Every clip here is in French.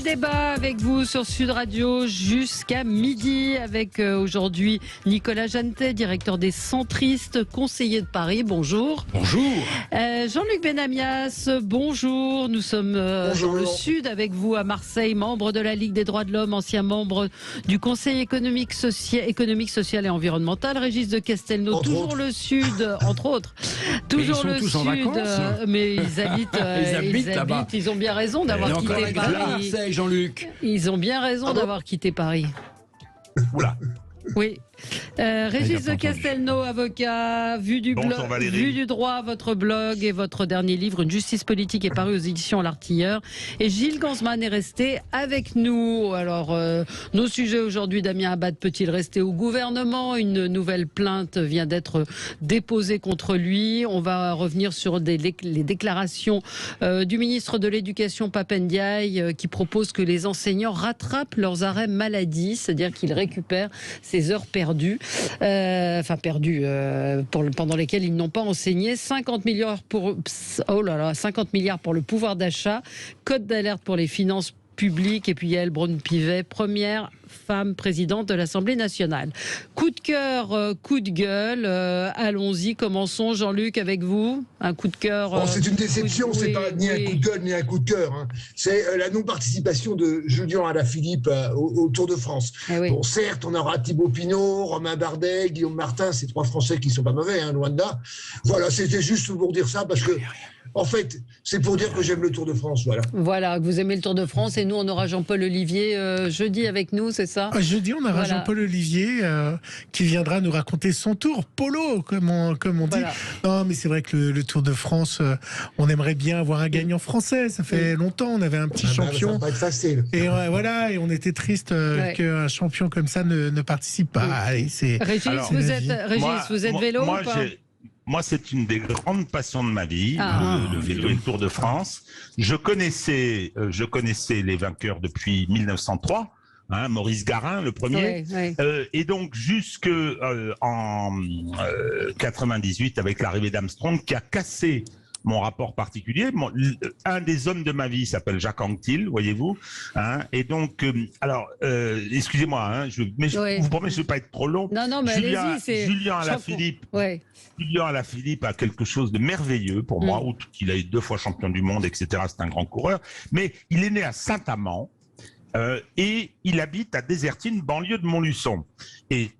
débat avec vous sur Sud Radio jusqu'à midi avec aujourd'hui Nicolas Jeannetet, directeur des Centristes, conseiller de Paris. Bonjour. Bonjour. Jean-Luc Benamias, bonjour. Nous sommes dans le Sud avec vous à Marseille, membre de la Ligue des droits de l'homme, ancien membre du Conseil économique, social et environnemental. Régis de Castelnau, toujours le Sud, entre autres. Toujours le Sud, mais ils habitent là-bas. Ils ont bien raison d'avoir quitté Paris. Marseille, Jean-Luc. Ils ont bien raison d'avoir quitté Paris. Oula. Oui. Régis de Castelnau, avocat, vue du droit, votre blog et votre dernier livre, Une justice politique, est paru aux éditions L'Artilleur. Et Gilles Gansman est resté avec nous. Alors, nos sujets aujourd'hui, Damien Abad peut-il rester au gouvernement? Une nouvelle plainte vient d'être déposée contre lui. On va revenir sur les déclarations du ministre de l'Éducation, Pape Ndiaye, qui propose que les enseignants rattrapent leurs arrêts maladie, c'est-à-dire qu'ils récupèrent ces heures perdues, pendant lesquelles ils n'ont pas enseigné. 50 milliards pour le pouvoir d'achat, code d'alerte pour les finances publiques, et puis Yael Braun-Pivet, première femme présidente de l'Assemblée nationale. Coup de cœur, coup de gueule, allons-y, commençons Jean-Luc avec vous. Un coup de cœur. C'est une déception, c'est pas ni un coup de gueule ni un coup de cœur. Hein. C'est la non-participation de Julien Alaphilippe au Tour de France. Bon, certes, on aura Thibaut Pinot, Romain Bardet, Guillaume Martin, ces trois Français qui sont pas mauvais, hein, loin de là. Voilà, c'était juste pour dire ça parce que en fait, c'est pour dire que j'aime le Tour de France, voilà. Voilà, que vous aimez le Tour de France, et nous, on aura Jean-Paul Olivier jeudi avec nous, c'est ça? Jeudi, on aura Jean-Paul Olivier qui viendra nous raconter son tour, polo, comme on dit. Non, mais c'est vrai que le Tour de France, on aimerait bien avoir un gagnant français. Ça fait longtemps, on avait un petit champion. Ça va pas être facile. Et voilà, et on était triste qu'un champion comme ça ne participe pas. Allez, Régis, vous êtes vélo ou pas? Moi, c'est une des grandes passions de ma vie, le vélo et le Tour de France. Je connaissais les vainqueurs depuis 1903. Maurice Garin, le premier. Et donc, jusque en 98, avec l'arrivée d'Armstrong, qui a cassé mon rapport particulier. Un des hommes de ma vie s'appelle Jacques Anquetil, voyez-vous. Et donc, excusez-moi, je vous promets que je ne vais pas être trop long. Non, mais allez-y. Julien Alaphilippe a quelque chose de merveilleux pour moi, outre qu'il a eu 2 fois champion du monde, etc. C'est un grand coureur. Mais il est né à Saint-Amand. Et il habite à Désertine, banlieue de Montluçon. Et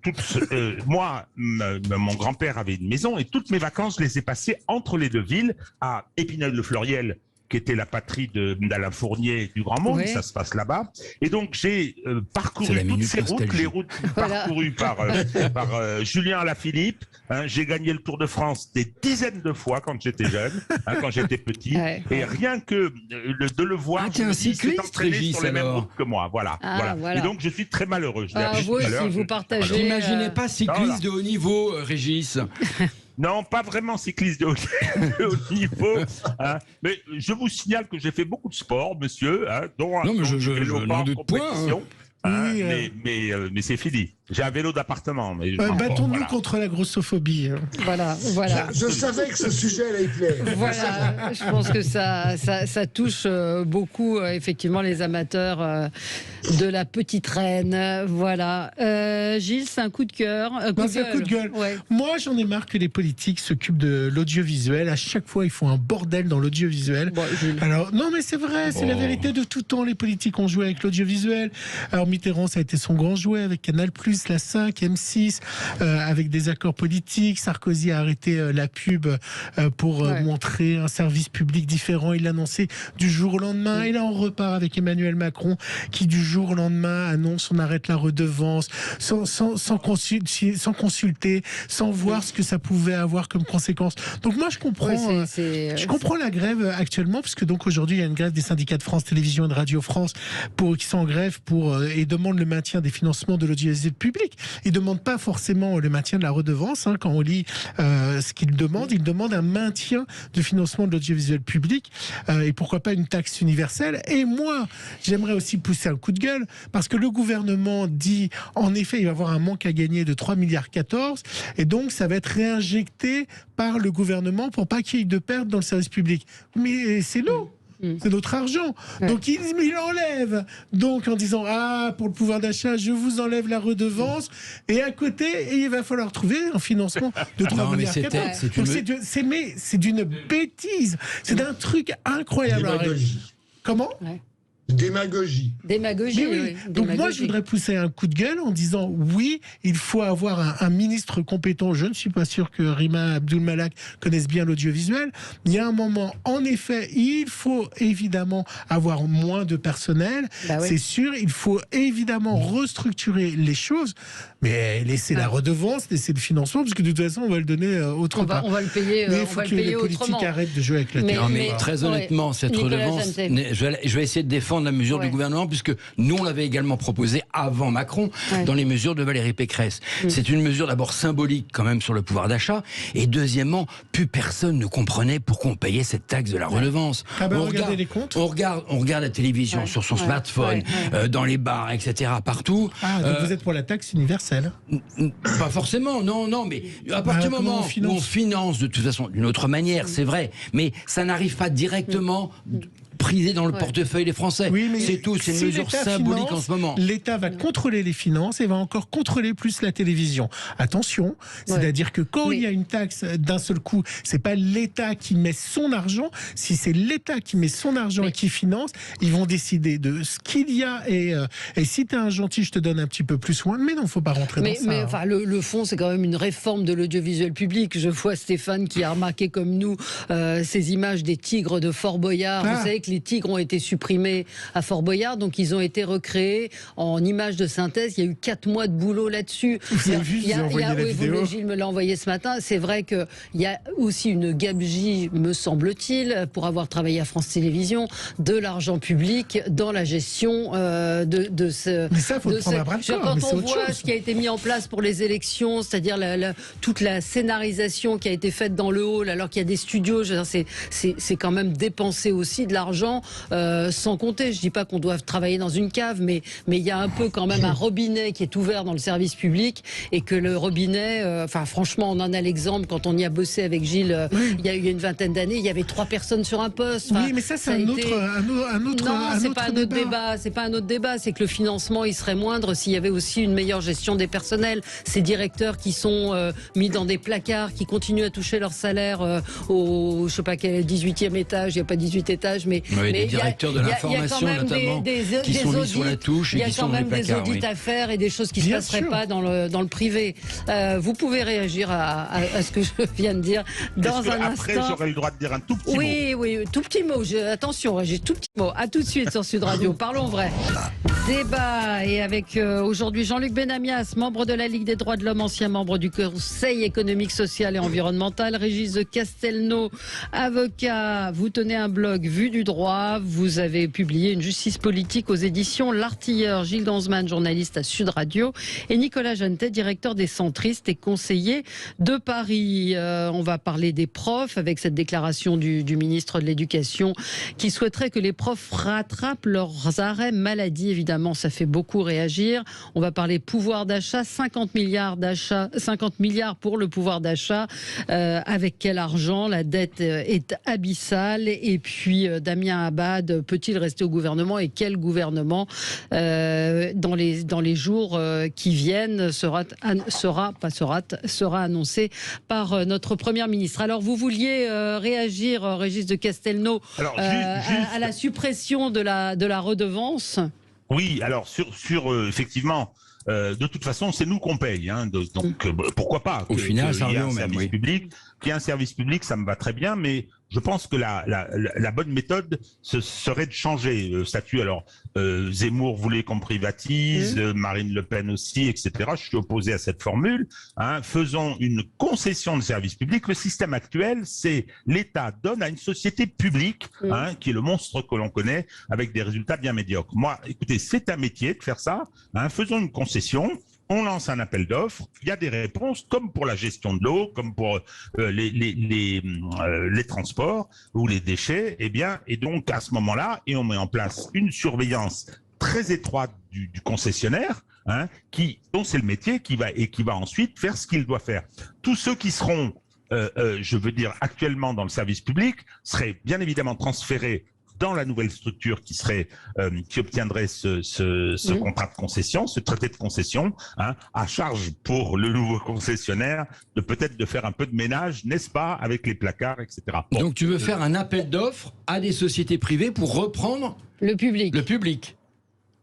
mon grand-père avait une maison et toutes mes vacances, je les ai passées entre les deux villes, à Épinal-le-Fleuriel, qui était la patrie d'Alain Fournier du Grand Monde, ça se passe là-bas. Et donc j'ai parcouru toutes ces routes, les routes parcourues par Julien Alaphilippe. J'ai gagné le Tour de France des dizaines de fois quand j'étais jeune, quand j'étais petit. Et rien que de le voir, t'es un cycliste, Régis, sur les mêmes routes que moi. Voilà. Et donc je suis très malheureux. Vous aussi, vous partagez. T'imaginez pas cycliste de haut niveau, Régis? Non, pas vraiment cycliste de haut niveau. Mais je vous signale que j'ai fait beaucoup de sport, monsieur, dont un vélo en compétition. Mais c'est fini. J'ai un vélo d'appartement. Battons-nous contre la grossophobie. Voilà. Je savais que ce sujet allait plaire. Voilà, je pense que ça touche beaucoup, effectivement, les amateurs de la petite reine. Voilà. Gilles, c'est un coup de cœur. C'est un coup de gueule. Moi, j'en ai marre que les politiques s'occupent de l'audiovisuel. À chaque fois, ils font un bordel dans l'audiovisuel. Alors, non, mais c'est vrai, c'est la vérité de tout temps. Les politiques ont joué avec l'audiovisuel. Alors, Mitterrand, ça a été son grand jouet avec Canal+, la 5, M6, avec des accords politiques. Sarkozy a arrêté la pub pour montrer un service public différent. Il l'a annoncé du jour au lendemain. Et là, on repart avec Emmanuel Macron qui, du jour au lendemain, annonce on arrête la redevance sans consulter, sans voir ce que ça pouvait avoir comme conséquence. Donc moi, je comprends la grève actuellement, puisque donc aujourd'hui, il y a une grève des syndicats de France Télévisions et de Radio France qui sont en grève et demandent le maintien des financements de l'audiovisuel public. Ils ne demandent pas forcément le maintien de la redevance. Quand on lit ce qu'ils demandent, ils demandent un maintien de financement de l'audiovisuel public et pourquoi pas une taxe universelle. Et moi, j'aimerais aussi pousser un coup de gueule parce que le gouvernement dit, en effet, il va y avoir un manque à gagner de 3,14 milliards et donc ça va être réinjecté par le gouvernement pour pas qu'il y ait de pertes dans le service public. Mais c'est l'eau. C'est notre argent. Donc il enlève. Donc en disant pour le pouvoir d'achat, je vous enlève la redevance. Et à côté, il va falloir trouver un financement de 3 milliards. C'est d'une bêtise. C'est d'un truc incroyable. Comment ? Démagogie. Oui. Donc moi, je voudrais pousser un coup de gueule en disant oui, il faut avoir un ministre compétent. Je ne suis pas sûr que Rima Abdul-Malak connaisse bien l'audiovisuel. Il y a un moment, en effet, il faut évidemment avoir moins de personnel. C'est sûr, il faut évidemment restructurer les choses, mais laisser la redevance, laisser le financement, parce que de toute façon, on va le donner autre part. On va le payer. Mais il faut que les politiques arrêtent de jouer avec la terre. Mais très honnêtement, cette redevance, je vais essayer de défendre la mesure du gouvernement, puisque nous, on l'avait également proposé avant Macron, dans les mesures de Valérie Pécresse. C'est une mesure d'abord symbolique quand même sur le pouvoir d'achat, et deuxièmement, plus personne ne comprenait pourquoi on payait cette taxe de la redevance. Regardez les comptes. On regarde la télévision sur son smartphone, dans les bars, etc., partout. Donc vous êtes pour la taxe universelle? Pas forcément, non, mais à partir du moment où on finance de toute façon d'une autre manière, c'est vrai, mais ça n'arrive pas directement prisé dans le portefeuille des Français. C'est tout, c'est une mesure symbolique en ce moment. L'État va contrôler les finances et va encore contrôler plus la télévision. Attention, c'est-à-dire que quand il y a une taxe d'un seul coup, c'est pas l'État qui met son argent. Si c'est l'État qui met son argent et qui finance, ils vont décider de ce qu'il y a et si t'es un gentil, je te donne un petit peu plus loin. Mais non, faut pas rentrer dans ça. Mais enfin, le fond, c'est quand même une réforme de l'audiovisuel public. Je vois Stéphane qui a remarqué comme nous ces images des tigres de Fort Boyard. Vous savez que les tigres ont été supprimés à Fort Boyard, donc ils ont été recréés en images de synthèse. Il y a eu 4 mois de boulot là-dessus. Gilles me l'a envoyé ce matin. C'est vrai qu'il y a aussi une gabegie, me semble-t-il, pour avoir travaillé à France Télévisions, de l'argent public dans la gestion de ce... Mais ça, faut le prendre à bras-le-corps. Quand on voit ce qui a été mis en place pour les élections, c'est-à-dire toute la scénarisation qui a été faite dans le hall, alors qu'il y a des studios, c'est quand même dépenser aussi de l'argent sans compter. Je dis pas qu'on doit travailler dans une cave, mais il y a un peu quand même un robinet qui est ouvert dans le service public et que le robinet, franchement, on en a l'exemple quand on y a bossé avec Gilles il y a une vingtaine d'années, il y avait 3 personnes sur un poste. Mais ça, c'est un autre Non, c'est pas un autre débat. C'est pas un autre débat. C'est que le financement, il serait moindre s'il y avait aussi une meilleure gestion des personnels. Ces directeurs qui sont mis dans des placards, qui continuent à toucher leur salaire au, je sais pas quel 18e étage. Il n'y a pas 18 étages, mais les directeurs de l'information notamment qui sont mis sur la touche et qui sont dans les placards. Il y a quand même des audits à faire et des choses qui ne se passeraient pas dans le privé. Vous pouvez réagir à ce que je viens de dire dans un instant. Après, j'aurai le droit de dire un tout petit mot. Oui, tout petit mot. Attention, Régis, tout petit mot. À tout de suite sur Sud Radio. Parlons vrai. Débat et avec aujourd'hui Jean-Luc Benamias, membre de la Ligue des droits de l'homme, ancien membre du Conseil économique, social et environnemental. Régis de Castelnau, avocat. Vous tenez un blog Vue du droit. Vous avez publié Une justice politique aux éditions L'Artilleur. Gilles Ganzmann, journaliste à Sud Radio. Et Nicolas Jeantet, directeur des Centristes et conseiller de Paris. On va parler des profs avec cette déclaration du ministre de l'Éducation qui souhaiterait que les profs rattrapent leurs arrêts maladie. Évidemment, ça fait beaucoup réagir. On va parler pouvoir d'achat, 50 milliards pour le pouvoir d'achat. Avec quel argent? La dette est abyssale. Et puis, Damien Abad, peut-il rester au gouvernement et quel gouvernement dans les jours qui viennent sera annoncé par notre première ministre. Alors, vous vouliez réagir, Régis de Castelnau, à la suppression de la redevance? Oui, alors effectivement, de toute façon, c'est nous qu'on paye, donc pourquoi pas. Au final, ça revient au même. Qu'il y ait un service public, ça me va très bien, mais je pense que la bonne méthode, ce serait de changer le statut. Alors, Zemmour voulait qu'on privatise, Marine Le Pen aussi, etc. Je suis opposé à cette formule. Faisons une concession de service public. Le système actuel, c'est l'État donne à une société publique, qui est le monstre que l'on connaît, avec des résultats bien médiocres. Moi, écoutez, c'est un métier de faire ça. Faisons une concession. On lance un appel d'offres, il y a des réponses, comme pour la gestion de l'eau, comme pour les transports ou les déchets, et donc à ce moment-là, on met en place une surveillance très étroite du concessionnaire, dont c'est le métier, qui va ensuite faire ce qu'il doit faire. Tous ceux qui seront, actuellement dans le service public, seraient bien évidemment transférés dans la nouvelle structure qui obtiendrait ce contrat de concession, ce traité de concession, hein, à charge pour le nouveau concessionnaire de peut-être de faire un peu de ménage, n'est-ce pas, avec les placards, etc. Bon. Donc tu veux faire un appel d'offres à des sociétés privées pour reprendre le public.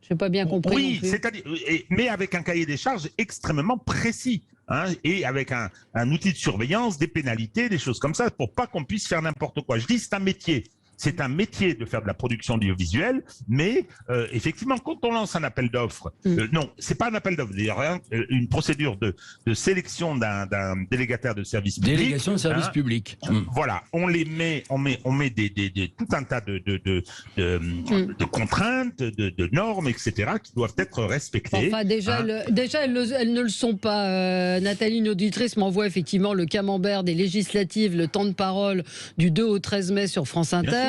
Je n'ai pas bien compris. Oui, c'est-à-dire, mais avec un cahier des charges extrêmement précis. Hein, et avec un outil de surveillance, des pénalités, des choses comme ça, pour pas qu'on puisse faire n'importe quoi. Je dis c'est un métier. C'est un métier de faire de la production audiovisuelle, mais effectivement, quand on lance un appel d'offres, non, c'est pas un appel d'offres, d'ailleurs, une procédure de sélection d'un délégataire de service public. Délégation de service public. Voilà, on met tout un tas de contraintes, de normes, etc., qui doivent être respectées. Enfin, déjà, elles ne le sont pas. Nathalie, une auditrice, m'envoie effectivement le camembert des législatives, le temps de parole du 2 au 13 mai sur France Inter.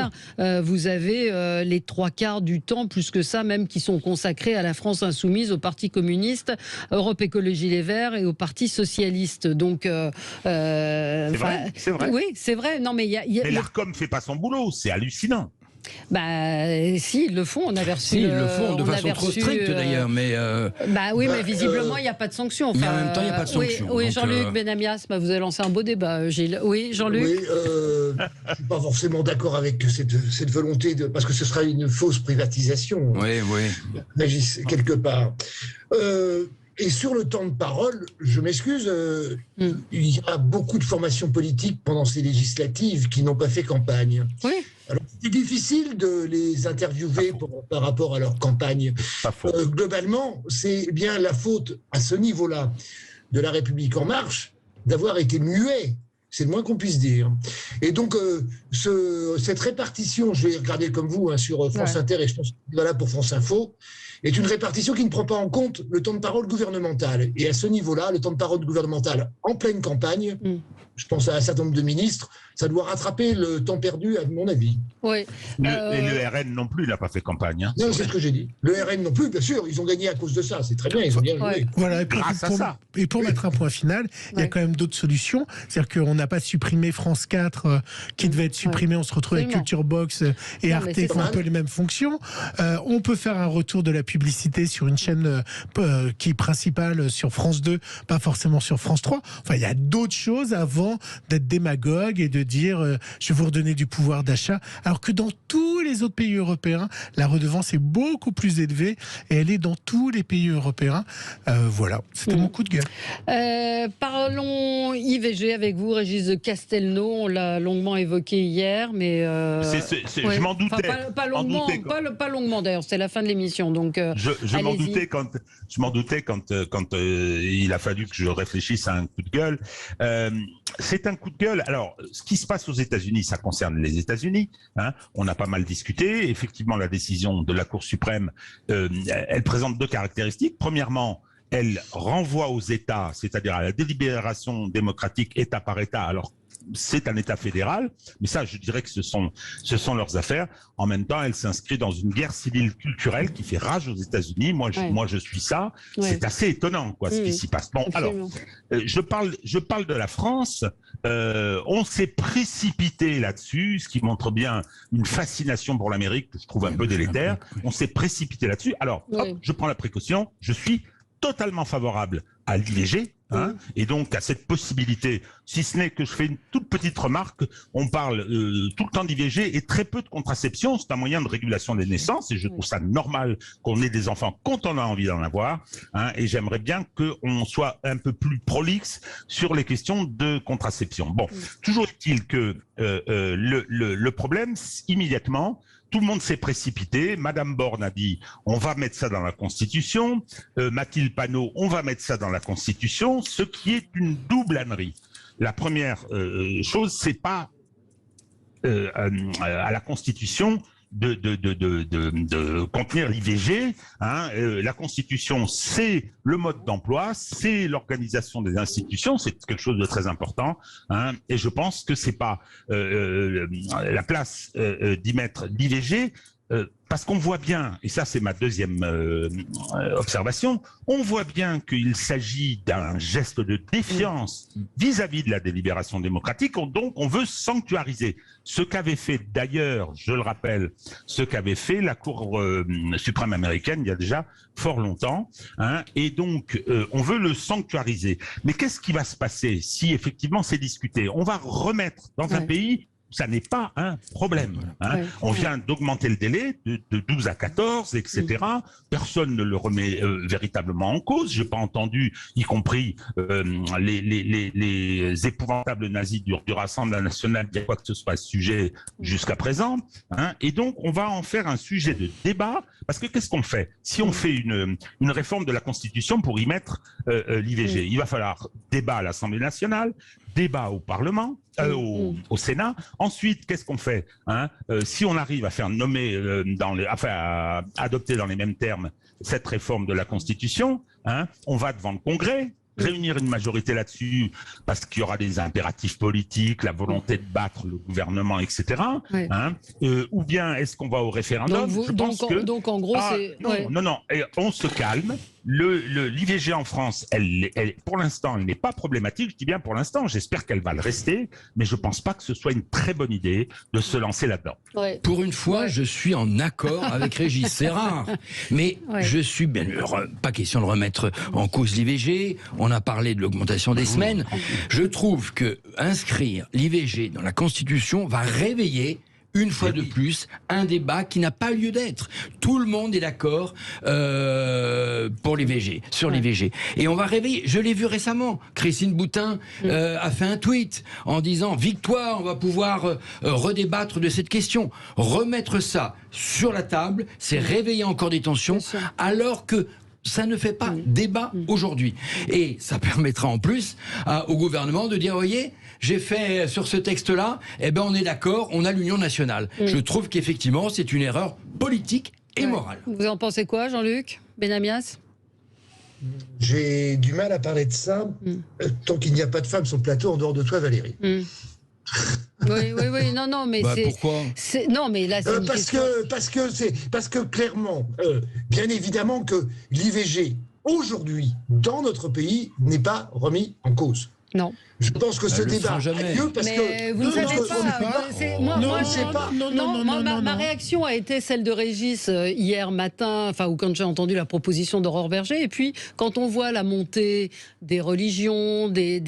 Vous avez les 3/4 du temps, plus que ça même, qui sont consacrés à la France insoumise, au Parti communiste, Europe Écologie Les Verts et au Parti socialiste. Donc, c'est vrai. Oui, c'est vrai. Non, mais mais l'Arcom fait pas son boulot, c'est hallucinant. Si, ils le font, on a reçu. Si, ils le font de façon trop stricte d'ailleurs, mais. Oui, mais visiblement, il n'y a pas de sanction. Mais en même temps, il n'y a pas de sanction. Oui, Jean-Luc Benamias, vous avez lancé un beau débat, Gilles. Oui, Jean-Luc. Oui, je ne suis pas forcément d'accord avec cette volonté, parce que ce sera une fausse privatisation. Oui. Quelque part. Et sur le temps de parole, je m'excuse, il y a beaucoup de formations politiques pendant ces législatives qui n'ont pas fait campagne. Oui. Alors, c'est difficile de les interviewer par rapport à leur campagne. Globalement, c'est bien la faute à ce niveau-là de La République En Marche d'avoir été muet. C'est le moins qu'on puisse dire. Et donc, cette répartition, je vais regarder comme vous sur France Inter, et je pense que c'est valable pour France Info, est une répartition qui ne prend pas en compte le temps de parole gouvernemental. Et à ce niveau-là, le temps de parole gouvernemental en pleine campagne, je pense à un certain nombre de ministres, ça doit rattraper le temps perdu, à mon avis. Oui. Et le RN non plus, il n'a pas fait campagne. Hein. Non, c'est ce que j'ai dit. Le RN non plus, bien sûr, ils ont gagné à cause de ça. C'est très bien, ils ont bien joué. Voilà, et pour mettre un point final, il y a quand même d'autres solutions. C'est-à-dire qu'on n'a pas supprimé France 4, qui devait être supprimé. On se retrouve avec Culture Box et Arte qui ont un peu les mêmes fonctions. On peut faire un retour de la publicité sur une chaîne qui est principale sur France 2, pas forcément sur France 3. Enfin, il y a d'autres choses avant d'être démagogue et de dire je vais vous redonner du pouvoir d'achat, alors que dans tous les autres pays européens, la redevance est beaucoup plus élevée et elle est dans tous les pays européens. Voilà, c'était mon coup de gueule. Parlons IVG avec vous, Régis de Castelnau. On l'a longuement évoqué hier, mais je m'en doutais. Enfin, pas longuement d'ailleurs, c'est la fin de l'émission. Donc je m'en doutais quand il a fallu que je réfléchisse à un coup de gueule. C'est un coup de gueule. Alors, ce qui se passe aux États-Unis, ça concerne les États-Unis. Hein. On a pas mal discuté. Effectivement, la décision de la Cour suprême, elle présente deux caractéristiques. Premièrement, elle renvoie aux États, c'est-à-dire à la délibération démocratique État par État. Alors, c'est un État fédéral, mais ça, je dirais que ce sont leurs affaires. En même temps, elle s'inscrit dans une guerre civile culturelle qui fait rage aux États-Unis. Moi, je suis ça. Ouais. C'est assez étonnant, quoi, ce qui s'y passe. Bon, absolument. Alors, je parle de la France. On s'est précipité là-dessus, ce qui montre bien une fascination pour l'Amérique que je trouve un peu délétère. On s'est précipité là-dessus. Alors, hop, je prends la précaution. Je suis totalement favorable à l'IVG. Hein, et donc à cette possibilité, si ce n'est que je fais une toute petite remarque, on parle tout le temps d'IVG et très peu de contraception. C'est un moyen de régulation des naissances et je trouve ça normal qu'on ait des enfants quand on a envie d'en avoir, hein, et j'aimerais bien qu'on soit un peu plus prolixe sur les questions de contraception. Bon, toujours est-il que le problème, immédiatement, tout le monde s'est précipité. Madame Borne a dit on va mettre ça dans la Constitution. Mathilde Panot, on va mettre ça dans la Constitution, ce qui est une double ânerie. La première chose, c'est pas à la Constitution de contenir l'IVG. Hein. La Constitution, c'est le mode d'emploi, c'est l'organisation des institutions, c'est quelque chose de très important. Hein. Et je pense que c'est pas la place d'y mettre l'IVG. parce qu'on voit bien, et ça c'est ma deuxième observation, on voit bien qu'il s'agit d'un geste de défiance vis-à-vis de la délibération démocratique, donc on veut sanctuariser. Ce qu'avait fait d'ailleurs, je le rappelle, ce qu'avait fait la Cour suprême américaine il y a déjà fort longtemps, hein, et donc on veut le sanctuariser. Mais qu'est-ce qui va se passer si effectivement c'est discuté? On va remettre dans un pays... Ça n'est pas un problème. Hein. On vient d'augmenter le délai de 12 à 14, etc. Personne ne le remet véritablement en cause. Je n'ai pas entendu, y compris les épouvantables nazis du Rassemblement national, dire quoi que ce soit à ce sujet jusqu'à présent. Hein. Et donc, on va en faire un sujet de débat. Parce que qu'est-ce qu'on fait? Si on fait une réforme de la Constitution pour y mettre l'IVG, il va falloir débat à l'Assemblée nationale, débat au Parlement, au Sénat. Ensuite, qu'est-ce qu'on fait, hein? Si on arrive à faire nommer, à adopter dans les mêmes termes cette réforme de la Constitution, hein, on va devant le Congrès, réunir une majorité là-dessus, parce qu'il y aura des impératifs politiques, la volonté de battre le gouvernement, etc. Hein, ou bien est-ce qu'on va au référendum? Donc en gros, c'est... Non, on se calme. L'IVG en France, pour l'instant, elle n'est pas problématique. Je dis bien pour l'instant, j'espère qu'elle va le rester, mais je ne pense pas que ce soit une très bonne idée de se lancer là-dedans. Pour une fois, je suis en accord avec Régis, c'est rare. Mais je suis bien... Pas question de remettre en cause l'IVG, on a parlé de l'augmentation des semaines. Je trouve que inscrire l'IVG dans la Constitution va réveiller une fois de plus, un débat qui n'a pas lieu d'être. Tout le monde est d'accord pour l'IVG, sur l'IVG. Et on va réveiller, je l'ai vu récemment, Christine Boutin a fait un tweet en disant « Victoire, on va pouvoir redébattre de cette question ». Remettre ça sur la table, c'est réveiller encore des tensions, alors que ça ne fait pas débat aujourd'hui. Et ça permettra en plus au gouvernement de dire, voyez, j'ai fait sur ce texte-là, eh ben on est d'accord, on a l'Union nationale. Je trouve qu'effectivement, c'est une erreur politique et morale. Vous en pensez quoi, Jean-Luc Benamias? J'ai du mal à parler de ça tant qu'il n'y a pas de femme sur le plateau en dehors de toi, Valérie. Oui, non, mais pourquoi? Non, mais là, c'est parce que clairement, bien évidemment que l'IVG aujourd'hui dans notre pays n'est pas remis en cause. Non. Je pense que ce débat a lieu parce que... Vous ne savez pas. Ma réaction a été celle de Régis hier matin, ou quand j'ai entendu la proposition d'Aurore Berger. Et puis, quand on voit la montée des religions, des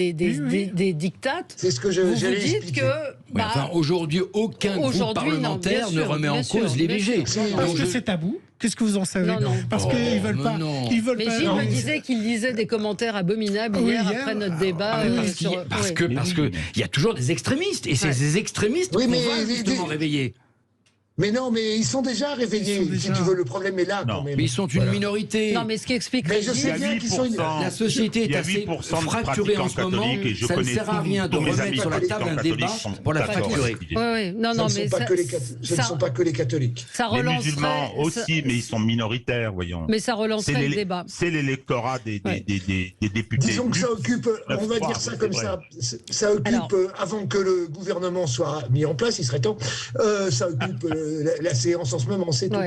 dictates, c'est ce que vous vous dites que... aujourd'hui, aucun groupe parlementaire ne remet en cause l'IVG. Parce que c'est tabou. Qu'est-ce que vous en savez? Parce qu'ils veulent pas. Mais Gilles me disait qu'il lisait des commentaires abominables hier après notre débat. Parce que il y a toujours des extrémistes et c'est ces extrémistes qu'on va justement réveiller. Mais non, mais ils sont déjà réveillés. Si tu veux, le problème est là quand même. Mais ils sont une minorité. Non, mais ce qui explique... Mais je sais bien qu'ils sont... La société est assez fracturée en ce moment. Ça ne sert à rien de remettre sur la table un débat pour la fracturer. Non, mais ce ne sont pas que les catholiques. Les musulmans aussi, mais ils sont minoritaires, voyons. Mais ça relancerait le débat. C'est l'électorat des députés. Disons que ça occupe, on va dire ça comme ça, ça occupe, avant que le gouvernement soit mis en place, il serait temps, ça occupe... la séance en ce moment, c'est tout.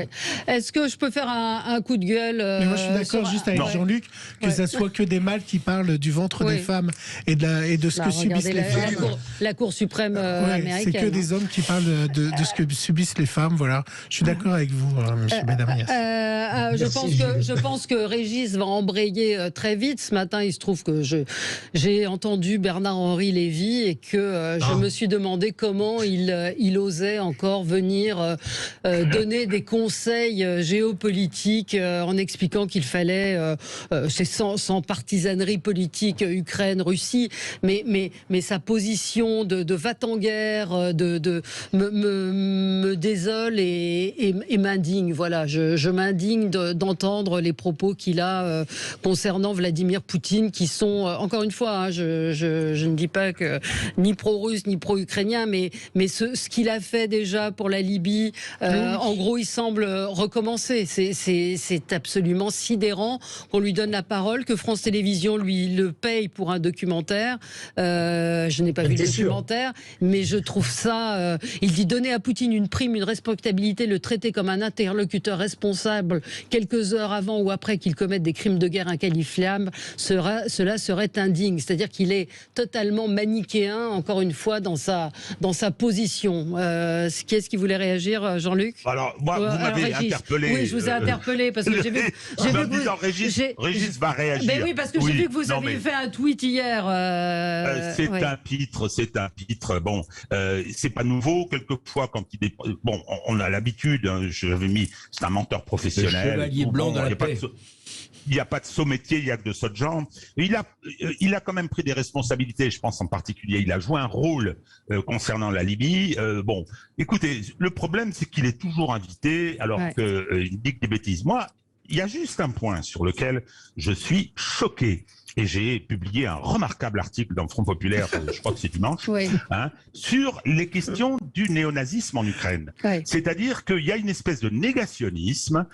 Est-ce que je peux faire un coup de gueule Mais moi, je suis d'accord juste avec Jean-Luc que ça soit que des mâles qui parlent du ventre des femmes et de ce que subissent les femmes. La Cour suprême américaine. C'est que des hommes qui parlent de ce que subissent les femmes. Voilà. Je suis d'accord avec vous, M. Benamias. Je pense que Régis va embrayer très vite. Ce matin, il se trouve que j'ai entendu Bernard-Henri Lévy et que je me suis demandé comment il osait encore venir donner des conseils géopolitiques en expliquant qu'il fallait, c'est sans partisanerie politique, Ukraine-Russie, mais sa position de va-t-en-guerre, me désole et m'indigne. Voilà, je m'indigne d'entendre les propos qu'il a concernant Vladimir Poutine, qui sont, encore une fois, je ne dis pas que ni pro-russe ni pro-ukrainien, mais ce qu'il a fait déjà pour la Libye, Libye. En gros, il semble recommencer. C'est absolument sidérant qu'on lui donne la parole, que France Télévisions lui le paye pour un documentaire. Je n'ai pas vu le documentaire, mais je trouve ça... il dit donner à Poutine une prime, une respectabilité, le traiter comme un interlocuteur responsable quelques heures avant ou après qu'il commette des crimes de guerre inqualifiables, cela serait indigne. C'est-à-dire qu'il est totalement manichéen, encore une fois, dans sa position. Qui est-ce qui voulait réagir, Jean-Luc? Alors, moi, vous m'avez interpellé. Oui, je vous ai interpellé parce que j'ai vu que Régis va réagir. Mais oui, parce que j'ai vu que vous avez fait un tweet hier. C'est un pitre. Bon, c'est pas nouveau. Quelquefois, quand il est... Bon, on a l'habitude. Hein, j'avais mis... C'est un menteur professionnel. Le chevalier blanc dans la paix. Il n'y a pas de saut métier, il n'y a que de saut de jambes. Il a quand même pris des responsabilités, je pense en particulier. Il a joué un rôle concernant la Libye. Bon, écoutez, le problème, c'est qu'il est toujours invité alors qu'il dit que des bêtises. Moi, il y a juste un point sur lequel je suis choqué. Et j'ai publié un remarquable article dans le Front Populaire, je crois que c'est dimanche, sur les questions du néonazisme en Ukraine. C'est-à-dire qu'il y a une espèce de négationnisme,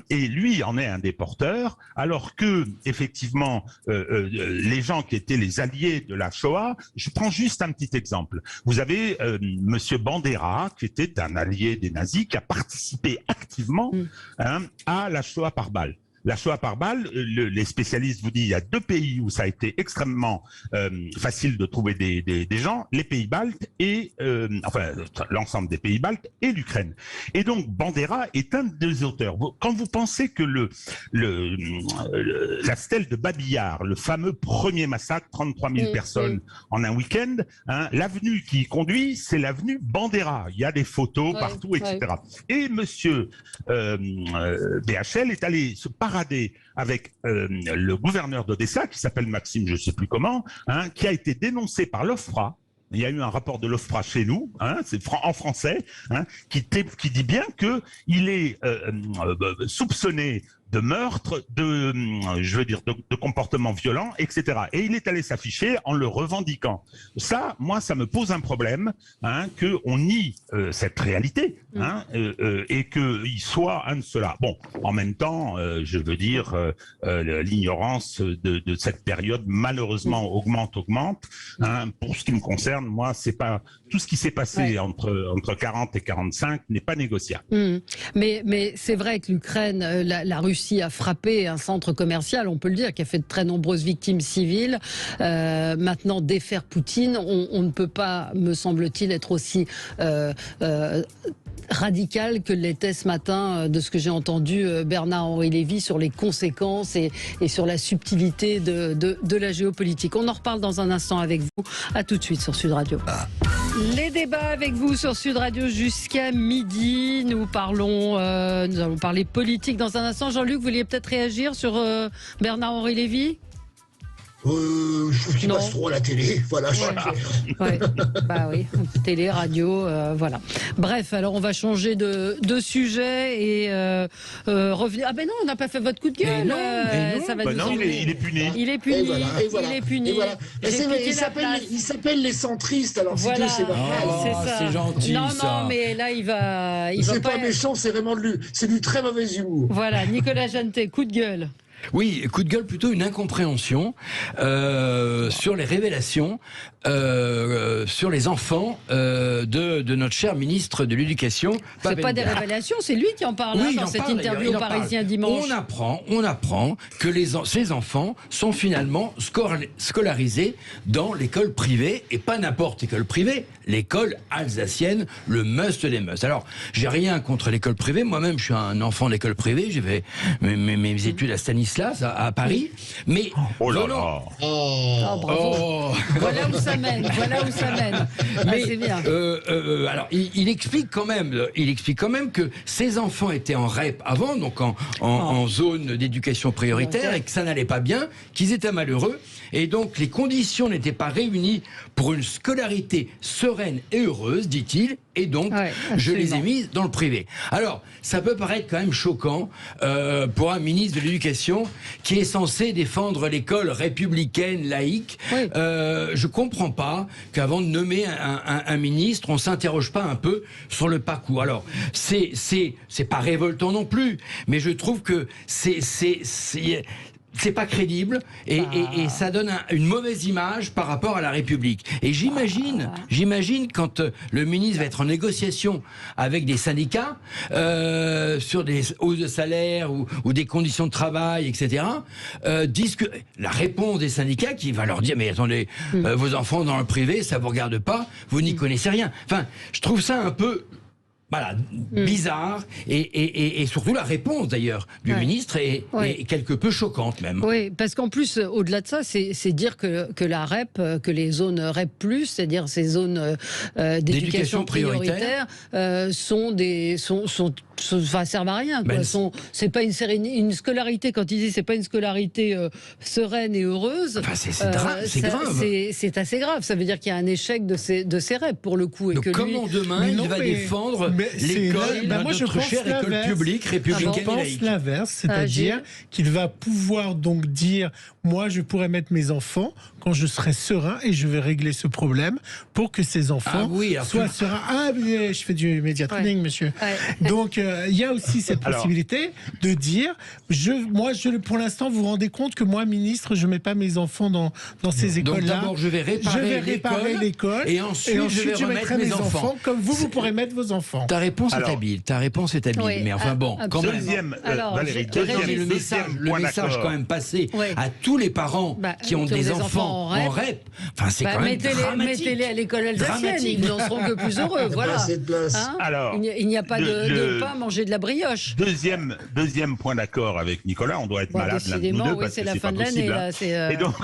et lui en est un des porteurs, alors que, effectivement, les gens qui étaient les alliés de la Shoah, je prends juste un petit exemple. Vous avez Monsieur Bandera, qui était un allié des nazis, qui a participé activement à la Shoah par balle. La Shoah par balle, les spécialistes vous disent il y a 2 pays où ça a été extrêmement facile de trouver des gens, les pays baltes et l'ensemble des pays baltes et l'Ukraine. Et donc Bandera est un des auteurs. Quand vous pensez que la stèle de Babillard, le fameux premier massacre, 33 000 personnes en un week-end, l'avenue qui y conduit, c'est l'avenue Bandera. Il y a des photos partout, etc. Et Monsieur BHL est allé se parader avec le gouverneur d'Odessa, qui s'appelle Maxime, je ne sais plus comment, qui a été dénoncé par l'OFPRA. Il y a eu un rapport de l'OFPRA chez nous, c'est en français, qui dit bien qu'il est soupçonné de meurtre, de comportement violent, etc. Et il est allé s'afficher en le revendiquant. Ça, moi, ça me pose un problème, qu'on nie cette réalité, et qu'il soit un de ceux-là. Bon, en même temps, je veux dire, l'ignorance de cette période, malheureusement, augmente. Pour ce qui me concerne, moi, c'est pas tout ce qui s'est passé entre 40 et 45 n'est pas négociable. Mais c'est vrai que l'Ukraine, la Russie a frappé un centre commercial, on peut le dire, qui a fait de très nombreuses victimes civiles. Maintenant, défaire Poutine, on ne peut pas, me semble-t-il, être aussi radical que l'était ce matin, de ce que j'ai entendu Bernard-Henri Lévy sur les conséquences et sur la subtilité de la géopolitique. On en reparle dans un instant avec vous. À tout de suite sur Sud Radio. Les débats avec vous sur Sud Radio jusqu'à midi. Nous allons parler politique dans un instant. Jean-Luc, vous vouliez peut-être réagir sur Bernard-Henri Lévy ? Je trouve qu'il passe trop à la télé, voilà. Bah oui, télé, radio, voilà. Bref, alors on va changer de sujet et revenir. Ah ben non, on n'a pas fait votre coup de gueule. Ça va il est puni. Il est puni. Il est puni. Il s'appelle les centristes. Alors voilà. C'est c'est gentil. Non, mais là il va pas méchant, c'est vraiment c'est du très mauvais humour. Voilà, Nicolas Jeantet, coup de gueule. Oui, coup de gueule, plutôt une incompréhension sur les révélations sur les enfants de notre cher ministre de l'Éducation. C'est pas des révélations, c'est lui qui en parle dans cette interview au Parisien dimanche. On apprend que ces enfants sont finalement scolarisés dans l'école privée, et pas n'importe école privée, l'école alsacienne, le must des must. Alors, j'ai rien contre l'école privée, moi-même je suis un enfant d'école privée, j'ai fait mes études à Stanislas, à Paris, mais... Oh là là. Bravo. Voilà où ça mène, Mais c'est bien. Alors, il explique quand même que ces enfants étaient en REP avant, donc en zone d'éducation prioritaire, et que ça n'allait pas bien, qu'ils étaient malheureux, et donc les conditions n'étaient pas réunies pour une scolarité sereine et heureuse, dit-il, et donc je les ai mis dans le privé. Alors, ça peut paraître quand même choquant pour un ministre de l'Éducation éducation qui est censée défendre l'école républicaine laïque. Oui. Je comprends pas qu'avant de nommer un ministre, on s'interroge pas un peu sur le parcours. Alors, c'est pas révoltant non plus, mais je trouve que c'est pas crédible et ça donne une mauvaise image par rapport à la République. Et j'imagine quand le ministre va être en négociation avec des syndicats sur des hausses de salaire ou des conditions de travail, etc., disent que la réponse des syndicats qui va leur dire mais attendez, vos enfants dans le privé, ça vous regarde pas, vous n'y connaissez rien. Enfin, je trouve ça un peu bizarre et surtout la réponse d'ailleurs du ministre est quelque peu choquante même. Oui, parce qu'en plus, au-delà de ça, c'est dire que la REP, que les zones REP+, c'est-à-dire ces zones d'éducation prioritaire, servent à rien. C'est pas une scolarité, quand ils disent c'est pas une scolarité sereine et heureuse. Enfin, c'est grave. C'est assez grave. Ça veut dire qu'il y a un échec de ces REP pour le coup. Et donc, comment demain il va défendre l'école, notre chère école publique républicaine et laïque? Je pense l'inverse, c'est-à-dire qu'il va pouvoir donc dire moi je pourrais mettre mes enfants quand je serai serein et je vais régler ce problème pour que ces enfants soient sereins. Ah, je fais du média training, monsieur. Ouais. Donc il y a aussi cette possibilité de dire pour l'instant vous vous rendez compte que moi ministre je mets pas mes enfants dans ces écoles-là. Donc d'abord je vais réparer l'école et ensuite je vais remettre mes enfants comme vous pourrez mettre vos enfants. Ta réponse est habile, oui, mais enfin bon, quand même. Valérie, le message quand même passé à tous les parents qui ont des enfants en REP, enfin c'est quand même dramatique. Mettez-les à l'école alsacienne, ils n'en seront que plus heureux, voilà. Alors, il n'y a pas de pain, manger de la brioche. Deuxième point d'accord avec Nicolas, on doit être malade l'un de nous deux parce que c'est la fin de l'année. Et donc,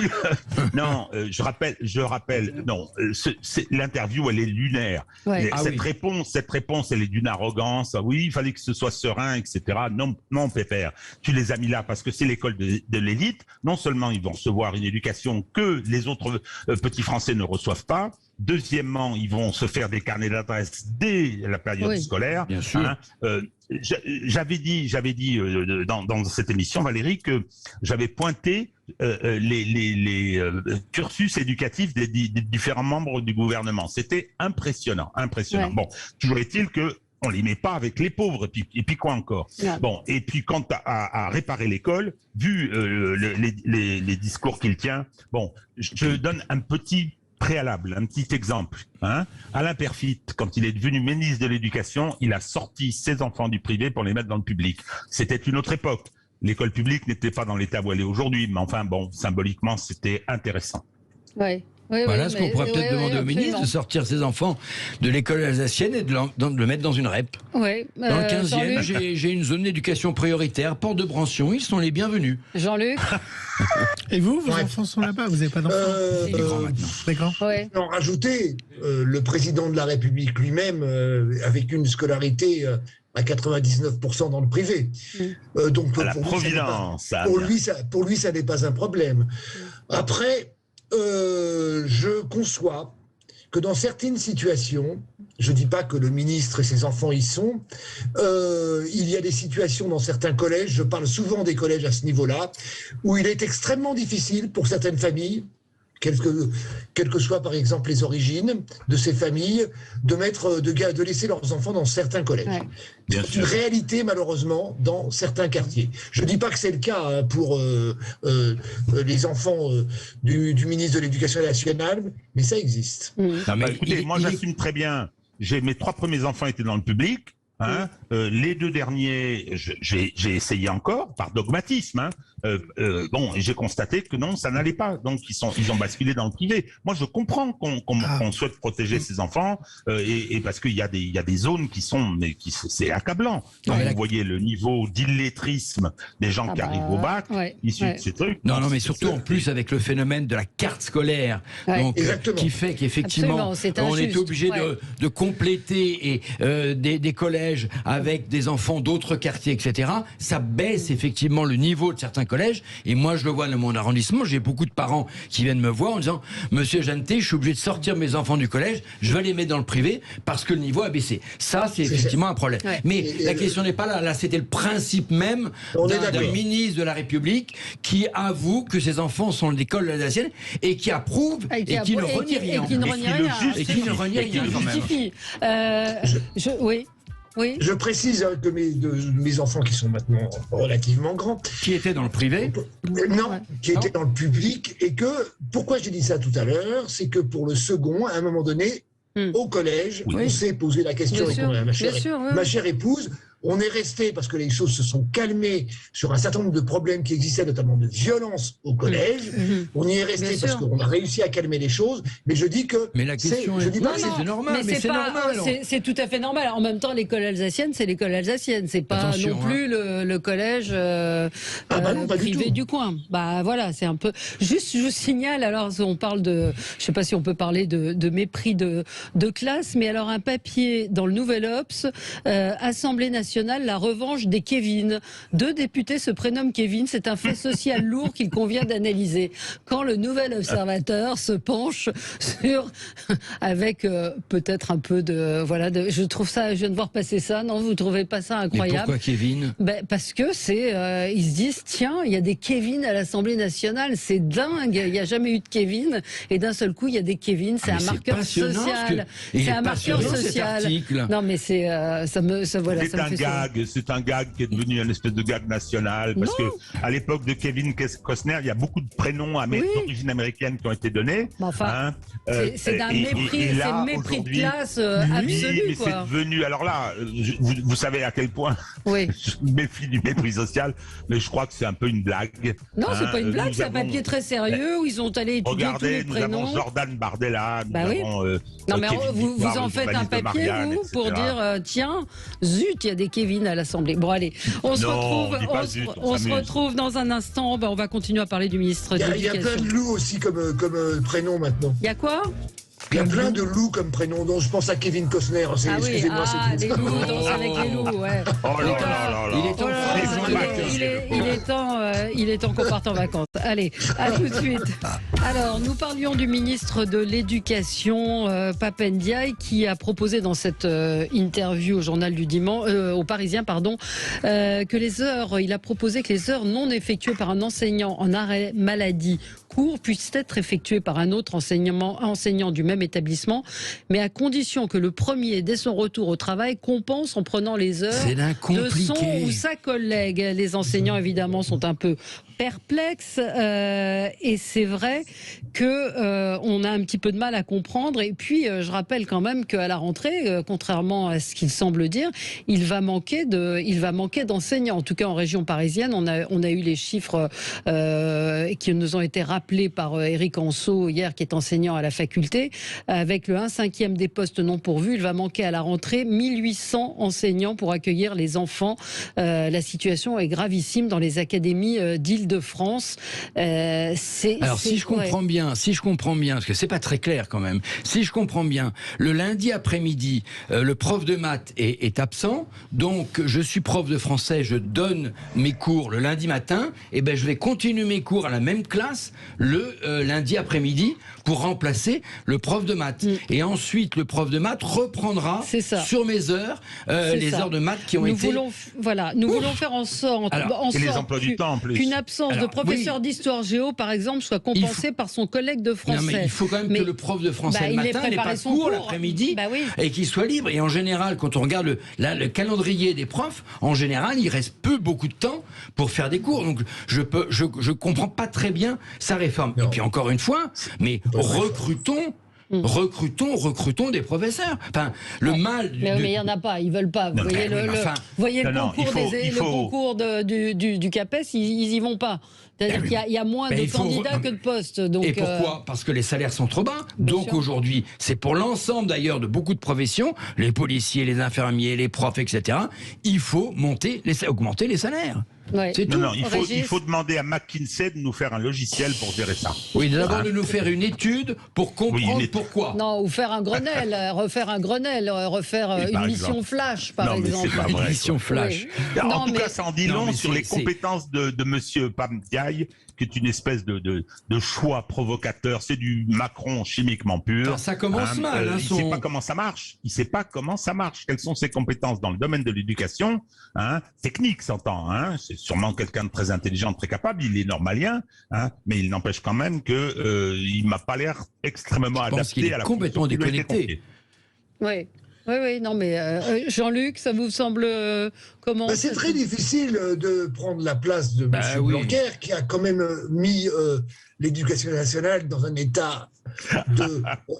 non, je rappelle, non, l'interview elle est lunaire. Cette réponse elle est d'une arrogance. Oui, il fallait que ce soit serein, etc. Non, Pépère, tu les as mis là parce que c'est l'école de l'élite. Non seulement ils vont recevoir une éducation que les autres petits Français ne reçoivent pas. Deuxièmement, ils vont se faire des carnets d'adresses dès la période scolaire. Bien sûr. J'avais dit dans cette émission, Valérie, que j'avais pointé les cursus éducatifs des différents membres du gouvernement. C'était impressionnant. Ouais. Bon, toujours est-il que on les met pas avec les pauvres, et puis quoi encore? Bon, et puis quant à réparer l'école, vu les discours qu'il tient, bon, je donne un petit préalable, un petit exemple. Alain Peyrefitte, quand il est devenu ministre de l'Éducation, il a sorti ses enfants du privé pour les mettre dans le public. C'était une autre époque. L'école publique n'était pas dans l'état où elle est aujourd'hui, mais enfin bon, symboliquement, c'était intéressant. Ouais. Voilà ce qu'on pourrait peut-être demander au ministre, de sortir ses enfants de l'école alsacienne et de le mettre dans une REP. Dans le 15e, j'ai une zone d'éducation prioritaire, Porte de Brancion, ils sont les bienvenus. Jean-Luc. Et vous, vos enfants sont là-bas, vous n'avez pas d'enfants? Il est grand maintenant. C'est grand. En rajouter, le président de la République lui-même, avec une scolarité à 99% dans le privé. Donc la providence. Pour lui, ça n'est pas un problème. Après, je conçois que dans certaines situations, je ne dis pas que le ministre et ses enfants y sont, il y a des situations dans certains collèges, je parle souvent des collèges à ce niveau-là, où il est extrêmement difficile pour certaines familles, quelles que soient par exemple les origines de ces familles, de laisser leurs enfants dans certains collèges. C'est une réalité malheureusement dans certains quartiers. Je ne dis pas que c'est le cas pour les enfants du ministre de l'Éducation nationale, mais ça existe. Écoutez, moi j'assume très bien. Mes 3 premiers enfants étaient dans le public. Les 2 derniers, j'ai essayé encore par dogmatisme. Bon, et j'ai constaté que non, ça n'allait pas. Donc ils ont basculé dans le privé. Moi, je comprends qu'on souhaite protéger ses enfants et parce qu'il y a des zones c'est accablant. Quand vous voyez le niveau d'illettrisme des gens qui arrivent au bac, issus de ces trucs. Non, mais surtout en plus avec le phénomène de la carte scolaire, donc qui fait qu'effectivement on est obligé de compléter des collèges avec des enfants d'autres quartiers, etc. Ça baisse effectivement le niveau de certains collèges collège. Et moi, je le vois dans mon arrondissement, j'ai beaucoup de parents qui viennent me voir en disant « Monsieur Jeanneté, je suis obligé de sortir mes enfants du collège, je vais les mettre dans le privé parce que le niveau a baissé. » Ça, c'est effectivement un problème. Ouais. Mais la question n'est pas là. Là, c'était le principe même d'un ministre de la République qui avoue que ses enfants sont de l'école alsacienne et qui approuve et qui ne renie rien. Et qui ne renie rien. Et qui ne renie rien, quand même. Oui. Oui. Je précise que mes enfants qui sont maintenant relativement grands... Qui étaient dans le privé? Non, qui étaient dans le public. Et que, pourquoi j'ai dit ça tout à l'heure, c'est que pour le second, à un moment donné, au collège, on s'est posé la question avec ma chère épouse. On est resté, parce que les choses se sont calmées sur un certain nombre de problèmes qui existaient, notamment de violence au collège. On y est resté parce qu'on a réussi à calmer les choses. Mais je dis que... Mais la question c'est normal. Mais c'est normal. C'est tout à fait normal. En même temps, l'école alsacienne, c'est l'école alsacienne. C'est pas non plus le collège privé du coin. Bah voilà, c'est un peu... Juste, je signale, alors on parle de... Je sais pas si on peut parler de mépris de classe, mais alors un papier dans le Nouvel Obs, Assemblée nationale, la revanche des Kevin. 2 députés se prénomment Kevin. C'est un fait social lourd qu'il convient d'analyser. Quand le Nouvel Observateur se penche sur, avec peut-être un peu de, voilà, je trouve ça, je viens de voir passer ça. Non, vous trouvez pas ça incroyable? Mais pourquoi Kevin? Parce que c'est, ils se disent, tiens, il y a des Kevin à l'Assemblée nationale. C'est dingue. Il n'y a jamais eu de Kevin. Et d'un seul coup, il y a des Kevin. C'est un marqueur social. C'est un marqueur social. Non, mais c'est, voilà, ça me fait c'est un gag qui est devenu une espèce de gag national parce que à l'époque de Kevin Costner, il y a beaucoup de prénoms d'origine américaine qui ont été donnés. Enfin, c'est d'un mépris, c'est un mépris de classe absolu. Mais c'est devenu. Alors là, vous savez à quel point je me méfie du mépris social, mais je crois que c'est un peu une blague. Non, c'est pas une blague, c'est un papier très sérieux où ils ont allé étudier tous les prénoms. Regardez, nous avons Jordan Bardella, nous avons. Non mais vous en faites un papier vous pour dire tiens, zut, il y a des Kevin à l'Assemblée. Bon allez, on se retrouve dans un instant. On va continuer à parler du ministre de l'Éducation. Il y a plein de loups aussi comme prénom maintenant. Il y a quoi? Il y a plein de loups comme prénom, dont je pense à Kevin Costner. Excusez-moi, c'est les loups, danse avec les loups, ouais. Oh là là là. Il est temps qu'on parte en vacances. Allez, à tout de suite. Alors, nous parlions du ministre de l'Éducation, Pape Ndiaye, qui a proposé dans cette interview au journal du dimanche, au Parisien, pardon, il a proposé que les heures non effectuées par un enseignant en arrêt maladie court puissent être effectuées par un autre enseignant du même établissement, mais à condition que le premier, dès son retour au travail, compense en prenant les heures de son ou sa collègue. Les enseignants, évidemment, sont un peu perplexes et c'est vrai que on a un petit peu de mal à comprendre. Et puis, je rappelle quand même qu'à la rentrée, contrairement à ce qu'il semble dire, il va manquer d'enseignants. En tout cas, en région parisienne, on a eu les chiffres qui nous ont été rappelés par Éric Anceau hier, qui est enseignant à la faculté. Avec le 1/5 des postes non pourvus, il va manquer à la rentrée 1800 enseignants pour accueillir les enfants. La situation est gravissime dans les académies d'Île-de-France. Alors si je comprends bien, parce que c'est pas très clair quand même, si je comprends bien, le lundi après-midi, le prof de maths est absent, donc je suis prof de français, je donne mes cours le lundi matin, et ben je vais continuer mes cours à la même classe le lundi après-midi pour remplacer le prof de maths. Et ensuite, le prof de maths reprendra sur mes heures les heures de maths qui ont été... Nous voulons faire en sorte qu'une absence de professeur d'histoire géo, par exemple, soit compensée par son collègue de français. Non, mais il faut quand même que le prof de français le matin n'ait pas cours l'après-midi et qu'il soit libre. Et en général, quand on regarde le calendrier des profs, en général, il reste beaucoup de temps pour faire des cours. Donc, je comprends pas très bien sa réforme. Et puis encore une fois, mais recrutons des professeurs. Enfin, le mal... Mais il n'y en a pas, ils ne veulent pas. Vous voyez le concours du CAPES, ils n'y vont pas. C'est-à-dire qu'il y a moins de candidats que de postes. Donc, et pourquoi? Parce que les salaires sont trop bas. Donc aujourd'hui, c'est pour l'ensemble d'ailleurs de beaucoup de professions, les policiers, les infirmiers, les profs, etc. Il faut augmenter les salaires. Ouais. Non, il faut demander à McKinsey de nous faire un logiciel pour gérer ça. Oui, d'abord de nous faire une étude pour comprendre pourquoi. Non, ou faire un Grenelle, refaire une mission flash, par exemple. Mais c'est pas vrai, une mission flash. Oui. En tout cas, ça en dit long sur les compétences de Monsieur Pam Ndiaye, qui est une espèce de choix provocateur. C'est du Macron chimiquement pur. Alors, ça commence mal. Il ne sait pas comment ça marche. Il ne sait pas comment ça marche. Quelles sont ses compétences dans le domaine de l'éducation, technique, s'entend. C'est sûrement quelqu'un de très intelligent, très capable. Il est normalien, mais il n'empêche quand même que il m'a pas l'air extrêmement adapté à la complètement déconnecté. Oui. Non, mais Jean-Luc, ça vous semble comment c'est très difficile de prendre la place de M. Blanquer, qui a quand même mis l'éducation nationale dans un état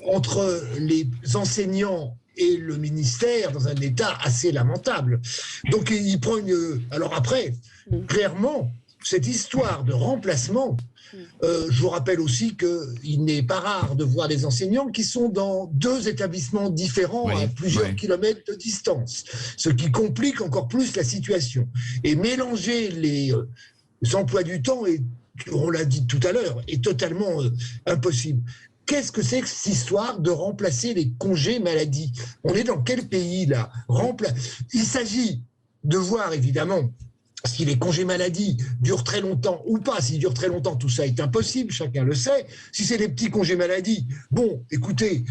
entre les enseignants et le ministère, dans un état assez lamentable. Donc il prend Alors après, clairement, cette histoire de remplacement, je vous rappelle aussi qu'il n'est pas rare de voir des enseignants qui sont dans 2 établissements différents à plusieurs kilomètres de distance, ce qui complique encore plus la situation. Et mélanger les emplois du temps, on l'a dit tout à l'heure, est totalement impossible. Qu'est-ce que c'est que cette histoire de remplacer les congés maladie? On est dans quel pays là? Il s'agit de voir évidemment si les congés maladie durent très longtemps ou pas. S'ils durent très longtemps, tout ça est impossible, chacun le sait. Si c'est des petits congés maladie, bon, écoutez,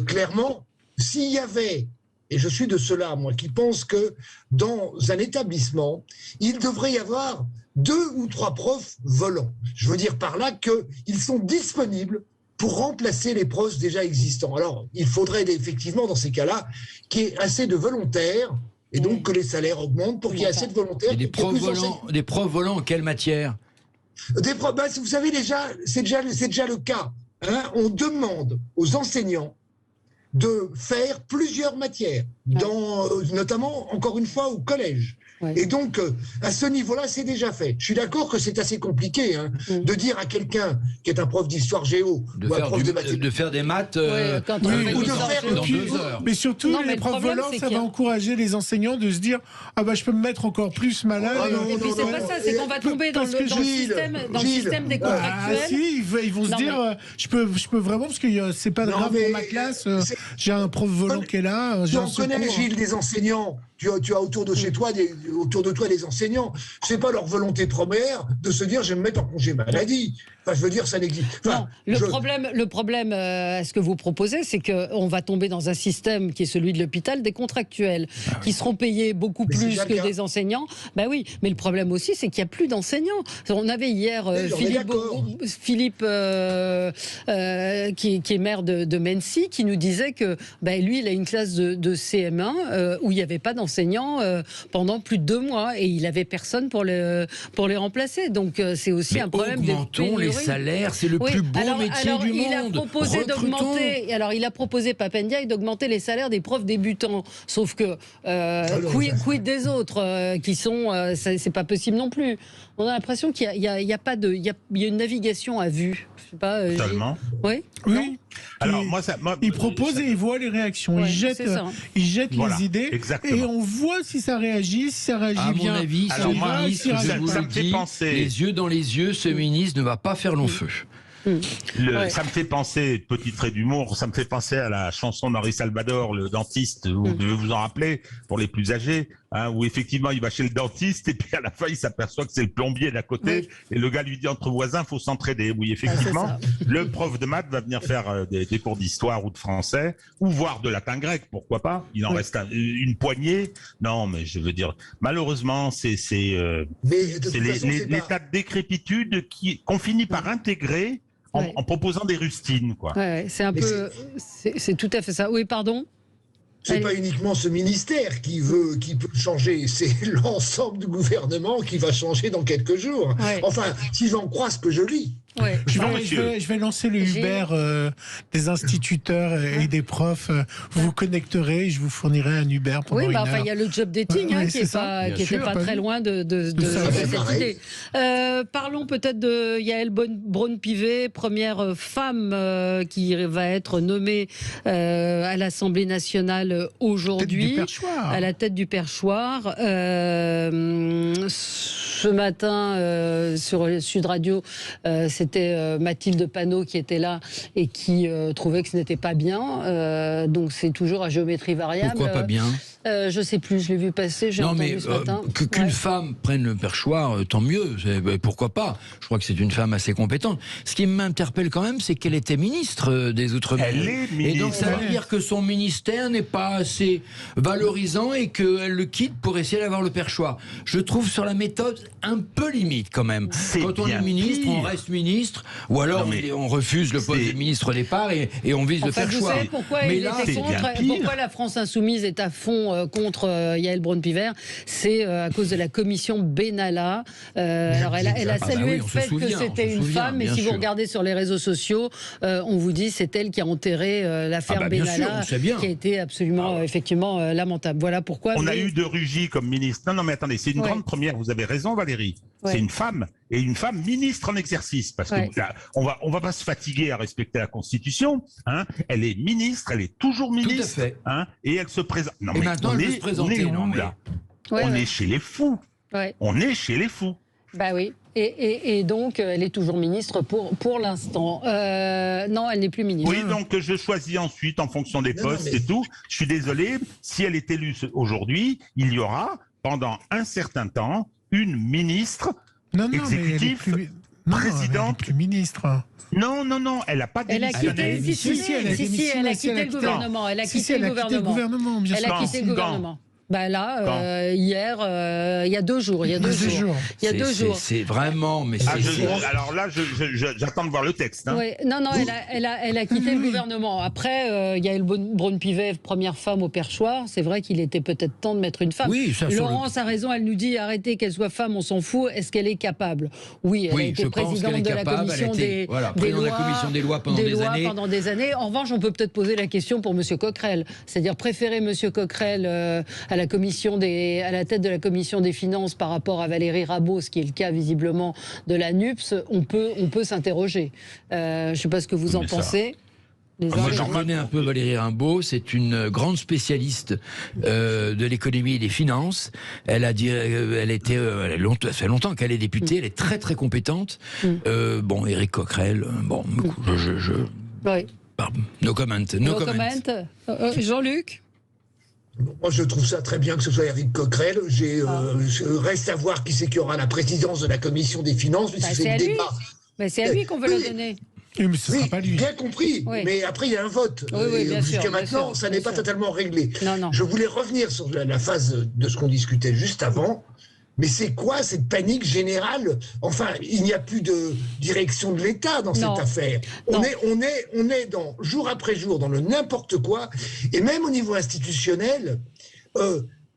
clairement, s'il y avait, et je suis de ceux-là, moi, qui pense que dans un établissement, il devrait y avoir 2 ou 3 profs volants. Je veux dire par là qu'ils sont disponibles pour remplacer les profs déjà existants. Alors, il faudrait effectivement, dans ces cas-là, qu'il y ait assez de volontaires, et donc que les salaires augmentent pour qu'il y ait assez de volontaires. Et des profs volants en quelle matière? Vous savez c'est déjà le cas. On demande aux enseignants de faire plusieurs matières, notamment, encore une fois, au collège. Et donc, à ce niveau-là, c'est déjà fait. Je suis d'accord que c'est assez compliqué de dire à quelqu'un qui est un prof d'histoire géo ou un prof de mathématiques de faire des maths ou de faire dans 2 heures. Mais surtout, les profs volants, ça va encourager les enseignants de se dire je peux me mettre encore plus malade. Et puis c'est pas ça, c'est qu'on va tomber dans le système des contractuels. Si, ils vont se dire je peux vraiment, parce que c'est pas grave pour ma classe, j'ai un prof volant qui est là. On connaît, Gilles, des enseignants. Tu as autour de toi des enseignants. C'est pas leur volonté première de se dire je vais me mettre en congé maladie. Enfin, je veux dire, ça n'existe pas. Le problème, ce que vous proposez, c'est qu'on va tomber dans un système qui est celui de l'hôpital des contractuels, qui seront payés beaucoup plus que des enseignants. Ben oui, mais le problème aussi, c'est qu'il n'y a plus d'enseignants. On avait hier Philippe qui est maire de Mency, qui nous disait que lui, il a une classe de CM1 où il n'y avait pas d'enseignants pendant plus de 2 mois et il n'avait personne pour les remplacer. Donc c'est aussi un problème augmentons les salaires, c'est le plus beau métier du monde. Il a proposé Pap Ndiaye d'augmenter les salaires des profs débutants. Sauf que quid des autres qui sont, c'est pas possible non plus. On a l'impression qu'il y a une navigation à vue. Je sais pas. Totalement. Oui. Alors il propose et il voit les réactions. Il jette les idées et on voit si ça réagit, si ça réagit bien. À mon avis, ça me fait penser. Les yeux dans les yeux, ce ministre ne va pas faire long feu. Ça me fait penser, petit trait d'humour, ça me fait penser à la chanson d'Henri Salvador, le dentiste, vous devez vous en rappeler, pour les plus âgés, où effectivement il va chez le dentiste et puis à la fin il s'aperçoit que c'est le plombier d'à côté et le gars lui dit entre voisins, faut s'entraider. Oui, effectivement, le prof de maths va venir faire des cours d'histoire ou de français, ou voire de latin grec, pourquoi pas, il en reste une poignée. Non, mais je veux dire, malheureusement, c'est l'état de décrépitude qu'on finit par intégrer en proposant des rustines, quoi. C'est un peu, c'est tout à fait ça. Oui, pardon. C'est pas uniquement ce ministère qui peut changer, c'est l'ensemble du gouvernement qui va changer dans quelques jours. Enfin, si j'en crois ce que je lis. Je vais lancer le Uber des instituteurs et des profs. Vous vous connecterez et je vous fournirai un Uber pendant une heure. Il y a le job dating qui n'était pas très loin de cette idée. Parlons peut-être de Yaël Braun-Pivet, première femme qui va être nommée à l'Assemblée nationale aujourd'hui, à la tête du perchoir. ce matin sur Sud Radio, c'était Mathilde Panot qui était là et qui trouvait que ce n'était pas bien. Donc c'est toujours à géométrie variable. Pourquoi pas bien ? Je sais plus, je l'ai vu passer, j'ai entendu ce matin. Qu'une femme prenne le perchoir, tant mieux, pourquoi pas. Je crois que c'est une femme assez compétente. Ce qui m'interpelle quand même, c'est qu'elle était ministre des Outre-mer. Elle est ministre. Et donc ça veut dire que son ministère n'est pas assez valorisant et qu'elle le quitte pour essayer d'avoir le perchoir. Je trouve sur la méthode un peu limite quand même. Quand on est ministre, on reste ministre, ou alors on refuse le poste de ministre au départ et on vise le perchoir. Vous savez pourquoi la France Insoumise est à fond contre Yaël Braun-Pivet, c'est à cause de la commission Benalla. Alors elle a salué le fait que c'était une femme, mais si vous regardez sur les réseaux sociaux, on vous dit c'est elle qui a enterré l'affaire Benalla, qui a été absolument, effectivement, lamentable. Voilà pourquoi. On a eu de Rugy comme ministre. Non, mais attendez, c'est une grande première. Vous avez raison, Valérie. C'est une femme, et une femme ministre en exercice, parce que là, on va pas se fatiguer à respecter la Constitution. Hein. Elle est ministre, elle est toujours ministre, hein, et elle se présente. Non, mais maintenant, elle peut se présenter. On est chez les fous. On est chez les fous. Bah oui. Et donc, elle est toujours ministre pour l'instant. Non, elle n'est plus ministre. Oui, donc je choisis ensuite en fonction des postes et tout. Je suis désolé, si elle est élue aujourd'hui, il y aura, pendant un certain temps, une ministre exécutive, présidente. Plus ministre. Non, elle n'a pas démissionné. Elle a quitté le gouvernement. Elle a quitté le gouvernement. Elle a quitté le gouvernement. Bah là, hier, il y a 2 jours. Il y a 2 jours. C'est vraiment. Mais alors là, j'attends de voir le texte. Hein. Oui, non, elle a quitté le gouvernement. Après, il y a Braun-Pivet, première femme au perchoir. C'est vrai qu'il était peut-être temps de mettre une femme. Oui, Laurence a raison. Elle nous dit arrêtez qu'elle soit femme, on s'en fout. Est-ce qu'elle est capable ? Oui, elle a été présidente de la commission des lois pendant des années. En revanche, on peut peut-être poser la question pour M. Coquerel, c'est-à-dire préférer M. Coquerel à la tête de la commission des finances par rapport à Valérie Rabault, ce qui est le cas visiblement de la NUPS, on peut s'interroger. Je ne sais pas ce que vous en pensez. Moi, j'en connais un peu Valérie Rabault. C'est une grande spécialiste de l'économie et des finances. Ça fait longtemps qu'elle est députée. Elle est très très compétente. Éric Coquerel. No comment. Jean-Luc. Moi, je trouve ça très bien que ce soit Éric Coquerel. Reste à voir qui c'est qui aura la présidence de la commission des finances. C'est à lui. C'est à lui qu'on veut le donner. Mais ce sera pas lui. Bien compris. Mais après, il y a un vote. Jusqu'à maintenant, ça n'est pas totalement réglé. Non. Je voulais revenir sur la phase de ce qu'on discutait juste avant. Mais c'est quoi cette panique générale ? Enfin, il n'y a plus de direction de l'État dans cette affaire. On est dans, jour après jour dans le n'importe quoi. Et même au niveau institutionnel,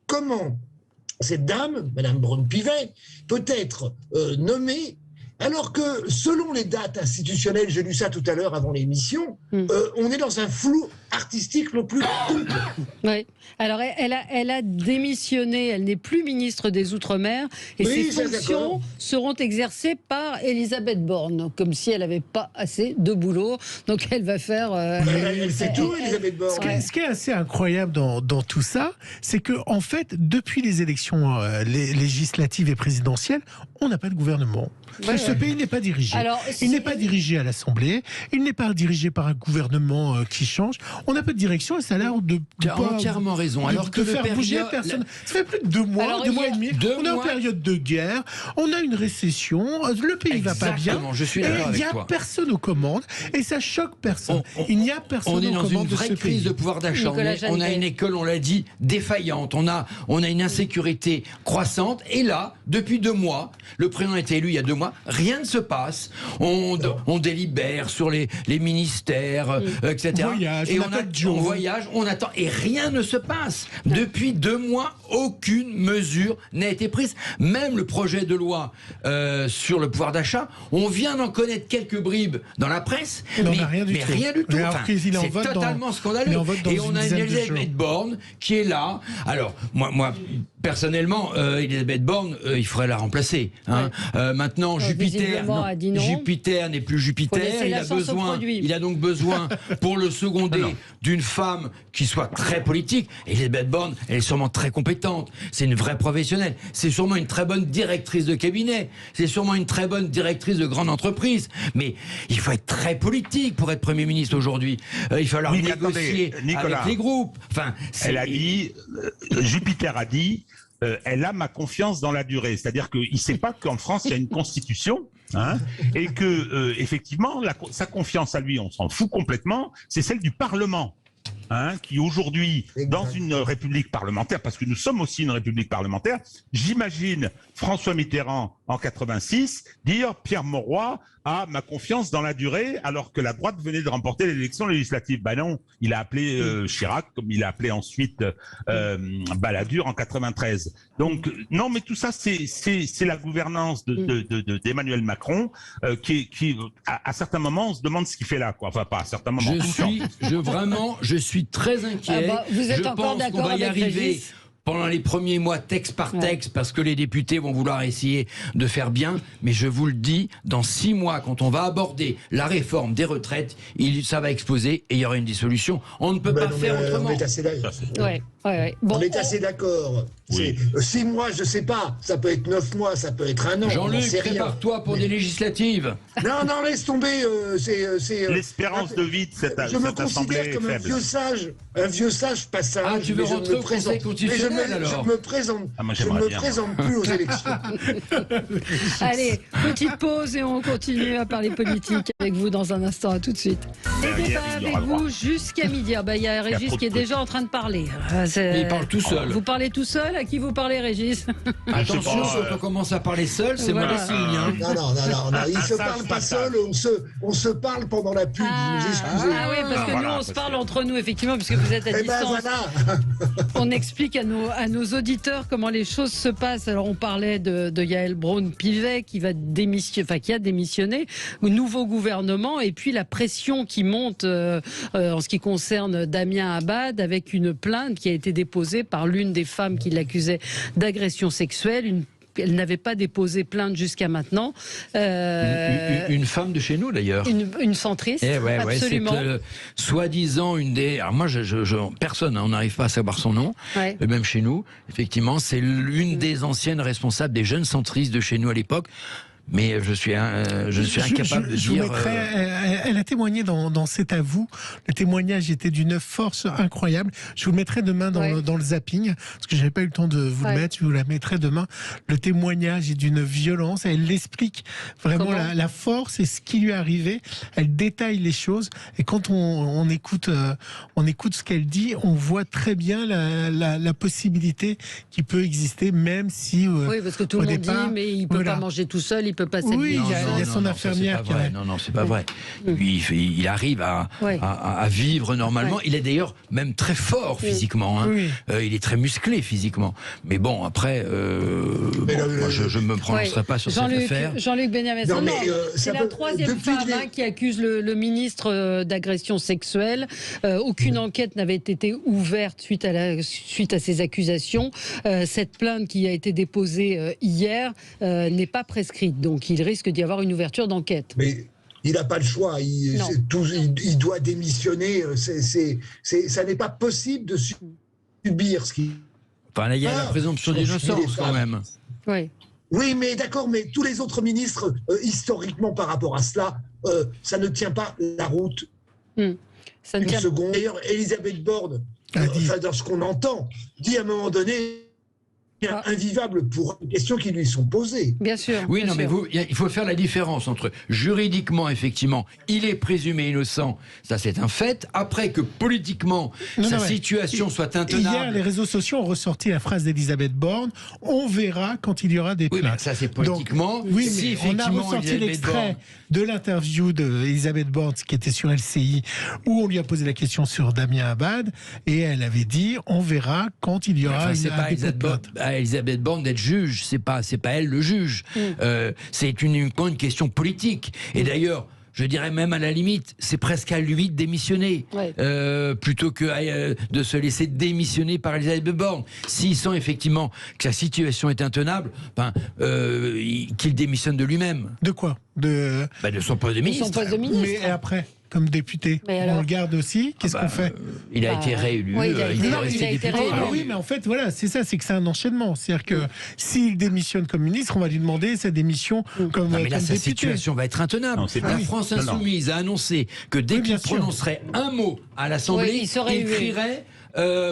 comment cette dame, Madame Braun-Pivet, peut être nommée alors que, selon les dates institutionnelles, j'ai lu ça tout à l'heure avant l'émission, on est dans un flou artistique le plus complet. Oui. Alors, elle a démissionné, elle n'est plus ministre des Outre-mer, et ses fonctions seront exercées par Elisabeth Borne, comme si elle n'avait pas assez de boulot. Donc, elle va faire... elle fait tout, Elisabeth Borne. Ce qui est assez incroyable dans tout ça, c'est que, en fait, depuis les élections législatives et présidentielles, on n'a pas de gouvernement. Ce pays n'est pas dirigé. Il n'est pas dirigé à l'Assemblée, il n'est pas dirigé par un gouvernement qui change. On n'a pas de direction et ça a l'air de tu as entièrement raison. Alors que faire bouger personne. Ça fait plus de 2 mois, 2 mois et demi. On est en période de guerre, on a une récession, le pays va pas bien. Je suis d'accord avec toi. Il n'y a personne aux commandes et ça choque personne. Il n'y a personne aux commandes. On est dans une vraie crise de pouvoir d'achat. On a une école, on l'a dit, défaillante. On a une insécurité croissante. Et là, depuis 2 mois, le président a été élu il y a 2 mois, rien ne se passe. On délibère sur les ministères, etc. On voyage, on attend et rien ne se passe. Depuis 2 mois, aucune mesure n'a été prise. Même le projet de loi sur le pouvoir d'achat, on vient d'en connaître quelques bribes dans la presse, mais rien du tout. Enfin, c'est totalement scandaleux. Et on a une Elisabeth Borne qui est là. Alors, moi personnellement, Elisabeth Borne, il faudrait la remplacer. Maintenant, Jupiter n'est plus Jupiter. Il a donc besoin, pour le seconder, d'une femme qui soit très politique. Elisabeth Borne, elle est sûrement très compétente. C'est une vraie professionnelle. C'est sûrement une très bonne directrice de cabinet. C'est sûrement une très bonne directrice de grande entreprise. Mais il faut être très politique pour être Premier ministre aujourd'hui. Il va falloir négocier avec les groupes. Enfin, elle a dit, Jupiter a dit, elle a ma confiance dans la durée. C'est-à-dire qu'il ne sait pas qu'en France, il y a une constitution, hein, et que, effectivement, sa confiance à lui, on s'en fout complètement, c'est celle du Parlement. Hein, qui aujourd'hui, dans une république parlementaire, parce que nous sommes aussi une république parlementaire, j'imagine François Mitterrand en 86 dire Pierre Mauroy a ma confiance dans la durée, alors que la droite venait de remporter l'élection législative. Ben non, il a appelé Chirac, comme il a appelé ensuite Balladur en 93. Donc non, mais tout ça, c'est la gouvernance d'Emmanuel Macron qui à certains moments, on se demande ce qu'il fait là, quoi. Enfin, pas à certains moments. Je suis très inquiet. Vous êtes encore d'accord avec Régis ? Pendant les premiers mois, texte par texte, parce que les députés vont vouloir essayer de faire bien. Mais je vous le dis, dans 6 mois, quand on va aborder la réforme des retraites, ça va exploser et il y aura une dissolution. On ne peut pas faire autrement. On est assez d'accord. Bon, on est assez d'accord. Oui. 6 mois, je ne sais pas. Ça peut être 9 mois, ça peut être 1 an. Jean-Luc, prépare-toi pour des législatives. Non, laisse tomber. L'espérance de vie de cette assemblée. Je me considère comme un vieux sage passage. Ah, tu veux rentrer au Conseil constitutionnel alors ? Je ne me présente plus aux élections. Allez, petite pause et on continue à parler politique avec vous dans un instant. À tout de suite. Et débat avec vous jusqu'à midi. Il y a Régis qui est déjà en train de parler. Il parle tout seul. Vous parlez tout seul ? À qui vous parlez, Régis ? Attention, quand on commence à parler seul, c'est mauvais signe. Non, il ne se parle pas seul, on se parle pendant la pub. Ah oui, parce que nous, on se parle entre nous, effectivement, puisque vous êtes à distance. On explique à nos auditeurs comment les choses se passent. Alors, on parlait de Yael Braun-Pivet qui a démissionné, nouveau gouvernement, et puis la pression qui monte en ce qui concerne Damien Abad, avec une plainte qui a été déposée par l'une des femmes qui l'accusait d'agression sexuelle. Elle n'avait pas déposé plainte jusqu'à maintenant. Une femme de chez nous, d'ailleurs. Une centriste, absolument. C'est soi-disant une des... Alors moi, personne, on n'arrive pas à savoir son nom, même chez nous. Effectivement, c'est l'une des anciennes responsables des jeunes centristes de chez nous à l'époque. Mais je suis incapable de dire... Elle a témoigné dans cet avou. Le témoignage était d'une force incroyable. Je vous le mettrai demain dans le zapping, parce que je n'avais pas eu le temps de vous le mettre. Je vous la mettrai demain. Le témoignage est d'une violence. Elle l'explique vraiment la force et ce qui lui est arrivé. Elle détaille les choses. Et quand on écoute ce qu'elle dit, on voit très bien la possibilité qui peut exister, même si... oui, parce que tout le monde dit, mais il ne peut pas manger tout seul, il peut pas s'habiller. Oui, il y a son infirmière qui est... Non, c'est pas vrai. Lui, il arrive à vivre normalement. Il est d'ailleurs même très fort physiquement. Hein. Il est très musclé physiquement. Mais bon, après, moi, je ne me prononcerai pas sur cette affaire. Jean-Luc Benyamin, c'est la troisième femme qui accuse le ministre d'agression sexuelle. Aucune enquête n'avait été ouverte suite à ces accusations. Cette plainte qui a été déposée hier n'est pas prescrite. Donc il risque d'y avoir une ouverture d'enquête. Mais il n'a pas le choix. Il doit démissionner. Ça n'est pas possible de subir ce qui... Enfin, là, il y a la présomption d'innocence quand même. Oui, mais d'accord, mais tous les autres ministres, historiquement par rapport à cela, ça ne tient pas la route. Ça ne tient... seconde. D'ailleurs, Elisabeth Borne, dans ce qu'on entend, dit à un moment donné... invivable pour les questions qui lui sont posées. Bien sûr. Oui, mais il faut faire la différence entre juridiquement, effectivement, il est présumé innocent, ça c'est un fait, après que politiquement, sa situation soit intenable. Hier, les réseaux sociaux ont ressorti la phrase d'Elisabeth Borne, on verra quand il y aura des plaintes. Oui, mais ça c'est politiquement. Donc, si on a ressorti l'extrait de l'interview d'Elisabeth Borne, qui était sur LCI, où on lui a posé la question sur Damien Abad, et elle avait dit, on verra quand il y aura des plaintes. Elisabeth Borne d'être juge, c'est pas elle le juge. C'est uniquement une question politique. Et d'ailleurs, je dirais même à la limite, c'est presque à lui de démissionner, plutôt que de se laisser démissionner par Elisabeth Borne. S'il sent effectivement que sa situation est intenable, qu'il démissionne de lui-même. De quoi ? De son poste de ministre. Mais après comme député. On le garde aussi. Qu'est-ce qu'on fait? Il a été réélu. Oui, il est resté député. Oui, mais en fait, voilà, c'est ça, c'est que c'est un enchaînement. C'est-à-dire que s'il démissionne comme ministre, on va lui demander sa démission comme mais là, comme sa député. situation va être intenable. La France Insoumise a annoncé que dès qu'il prononcerait un mot à l'Assemblée, il crierait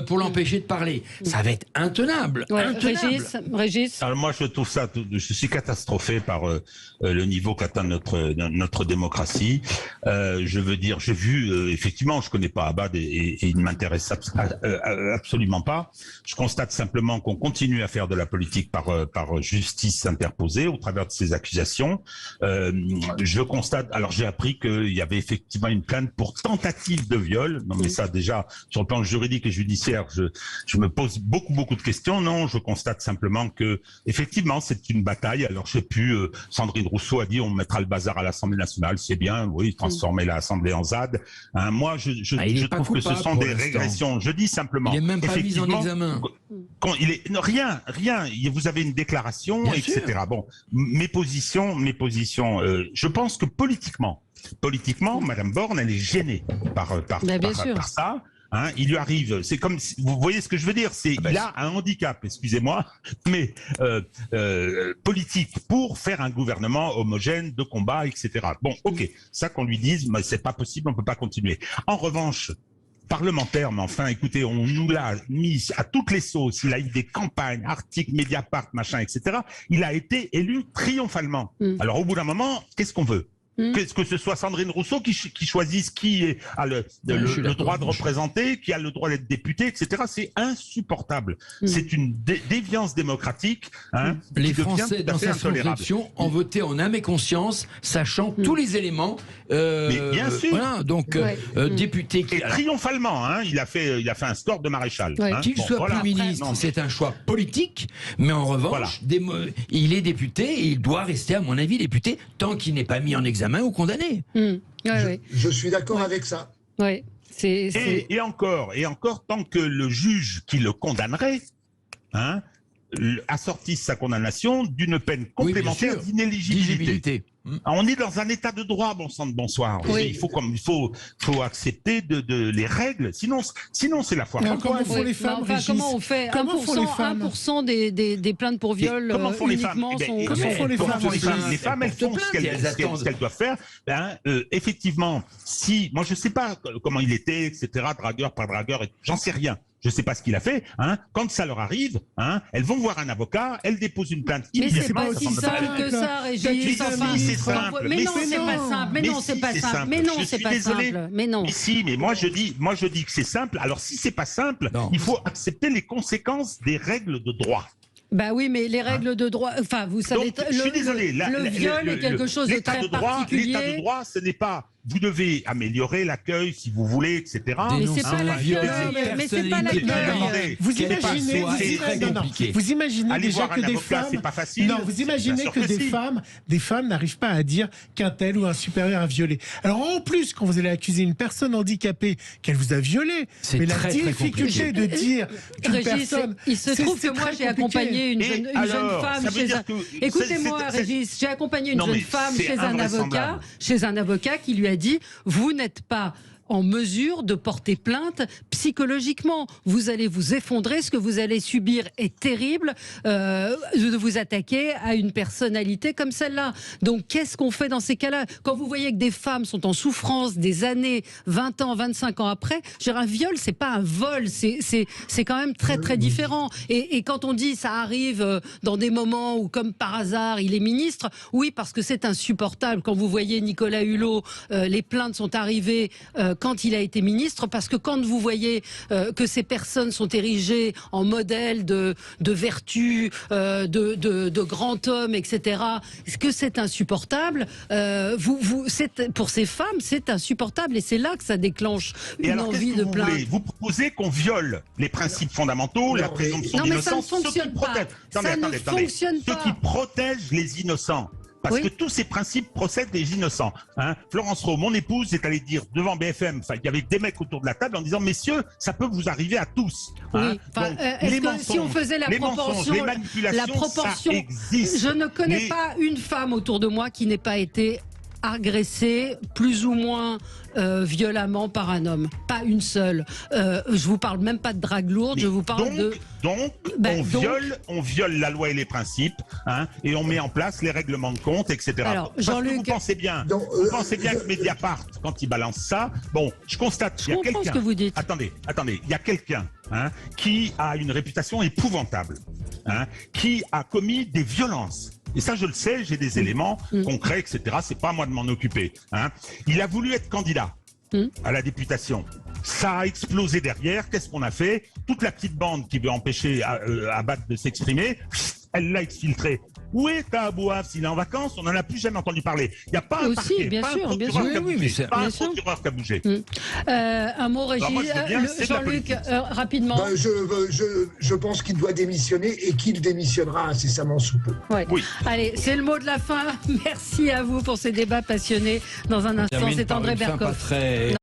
pour l'empêcher de parler. Ça va être intenable. Régis. Alors moi, je trouve ça, je suis catastrophé par le niveau qu'atteint notre démocratie. Je veux dire, j'ai vu, effectivement, je connais pas Abad et il ne m'intéresse absolument pas. Je constate simplement qu'on continue à faire de la politique par justice interposée au travers de ces accusations. Je constate, alors j'ai appris qu'il y avait effectivement une plainte pour tentative de viol. Non, mais ça déjà, sur le plan juridique et judiciaire, je me pose beaucoup de questions. Non, je constate simplement que effectivement c'est une bataille. Alors je sais plus, Sandrine Rousseau a dit on mettra le bazar à l'Assemblée nationale, c'est bien, oui, transformer l'Assemblée en ZAD. Moi je trouve que ce sont des régressions. Je dis simplement, il est même pas mis en examen. Rien. Vous avez une déclaration, bien etc. Sûr. Bon, mes positions. Je pense que politiquement, Madame Borne, elle est gênée par ça. Il lui arrive, c'est comme, vous voyez ce que je veux dire, il a un handicap, excusez-moi, mais politique pour faire un gouvernement homogène de combat, etc. Bon, ok, ça qu'on lui dise, mais c'est pas possible, on peut pas continuer. En revanche, parlementaire, mais enfin, écoutez, on nous l'a mis à toutes les sauces. Il a eu des campagnes, articles, Mediapart, machin, etc. Il a été élu triomphalement. Alors, au bout d'un moment, qu'est-ce qu'on veut? Qu'est-ce que ce soit Sandrine Rousseau qui choisisse qui a le droit de représenter, qui a le droit d'être député, etc. C'est insupportable. C'est une déviance démocratique. Les Français, dans sa circonscription, ont voté en âme et conscience, sachant tous les éléments. Mais bien sûr. Voilà, donc député. Et triomphalement, il a fait un score de maréchal. Qu'il soit plus ministre, c'est un choix politique, mais en revanche, il est député et il doit rester, à mon avis, député tant qu'il n'est pas mis en examen ou condamné. Je suis d'accord avec ça. Oui. Et encore, tant que le juge qui le condamnerait assortisse sa condamnation d'une peine complémentaire d'inéligibilité. On est dans un état de droit, bon sang de bonsoir. Oui. Il faut accepter les règles, sinon c'est la foire. Comment font les femmes, comment on fait 1% des plaintes pour viol comment font les femmes Comment font les femmes? Les femmes, elles font ce qu'elles doivent faire. Effectivement, moi je sais pas comment il était, etc., dragueur, pas dragueur, j'en sais rien. Je ne sais pas ce qu'il a fait. Quand ça leur arrive, elles vont voir un avocat, elles déposent une plainte. Mais c'est pas aussi simple que ça, Régis. Mais non, c'est pas simple. Mais non, c'est pas simple. Mais non, c'est pas simple. Mais non. Mais moi je dis que c'est simple. Alors si c'est pas simple, il faut accepter les conséquences des règles de droit. Bah oui, mais les règles de droit, enfin, vous savez, je suis désolé, le viol est quelque chose de très particulier. L'état de droit, ce n'est pas. Vous devez améliorer l'accueil si vous voulez, etc. Mais c'est pas l'accueil. Mais c'est pas l'accueil. Vous imaginez déjà que des femmes. C'est pas facile. Non, vous imaginez que des femmes n'arrivent pas à dire qu'un tel ou un supérieur a violé. Alors en plus, quand vous allez accuser une personne handicapée qu'elle vous a violé, mais la difficulté de dire qu'une personne. Il se trouve que moi j'ai accompagné une jeune femme chez un. Écoutez-moi, Régis, j'ai accompagné une jeune femme chez un avocat qui lui a dit vous n'êtes pas en mesure de porter plainte psychologiquement. Vous allez vous effondrer, ce que vous allez subir est terrible, de vous attaquer à une personnalité comme celle-là. Donc qu'est-ce qu'on fait dans ces cas-là? Quand vous voyez que des femmes sont en souffrance des années, 20 ans, 25 ans après, un viol, c'est pas un vol, c'est quand même très très différent. Et quand on dit ça arrive dans des moments où, comme par hasard, il est ministre, oui, parce que c'est insupportable. Quand vous voyez Nicolas Hulot, les plaintes sont arrivées quand il a été ministre, parce que quand vous voyez que ces personnes sont érigées en modèle de vertu, de grand homme, etc., est-ce que c'est insupportable? Pour ces femmes, c'est insupportable, et c'est là que ça déclenge une envie de plainte. Vous proposez qu'on viole les principes fondamentaux, la présomption d'innocence, ça ne fonctionne pas. Ça ne fonctionne pas. Ceux qui protègent les innocents. Parce que tous ces principes procèdent des innocents. Florence Rau, mon épouse, est allée dire devant BFM, il y avait des mecs autour de la table en disant messieurs, ça peut vous arriver à tous. Oui. Est-ce que si on faisait la proportion, les manipulations, ça existe. Je ne connais pas une femme autour de moi qui n'ait pas été agressée plus ou moins violemment par un homme. Pas une seule. Je vous parle même pas de drague lourde, je vous parle on viole la loi et les principes, hein, et on met en place les règlements de compte, etc. Alors, Jean-Luc, vous pensez bien que Mediapart, quand il balance ça, bon, je constate qu'il y a quelqu'un... ce que vous dites. Attendez, il y a quelqu'un qui a une réputation épouvantable, qui a commis des violences. Et ça, je le sais, j'ai des éléments concrets, etc. C'est pas à moi de m'en occuper. Il a voulu être candidat à la députation. Ça a explosé derrière. Qu'est-ce qu'on a fait? Toute la petite bande qui veut empêcher Abad de s'exprimer, elle l'a exfiltré. Où est Tahabouaf s'il est en vacances? On n'en a plus jamais entendu parler. Il n'y a pas un parquet, pas un procureur qui a bougé. Un mot, Régis. Jean-Luc, rapidement. Je pense qu'il doit démissionner et qu'il démissionnera incessamment sous peu. Ouais. Oui. Allez, c'est le mot de la fin. Merci à vous pour ces débats passionnés. Dans un instant, c'est André Berkoff. Pas très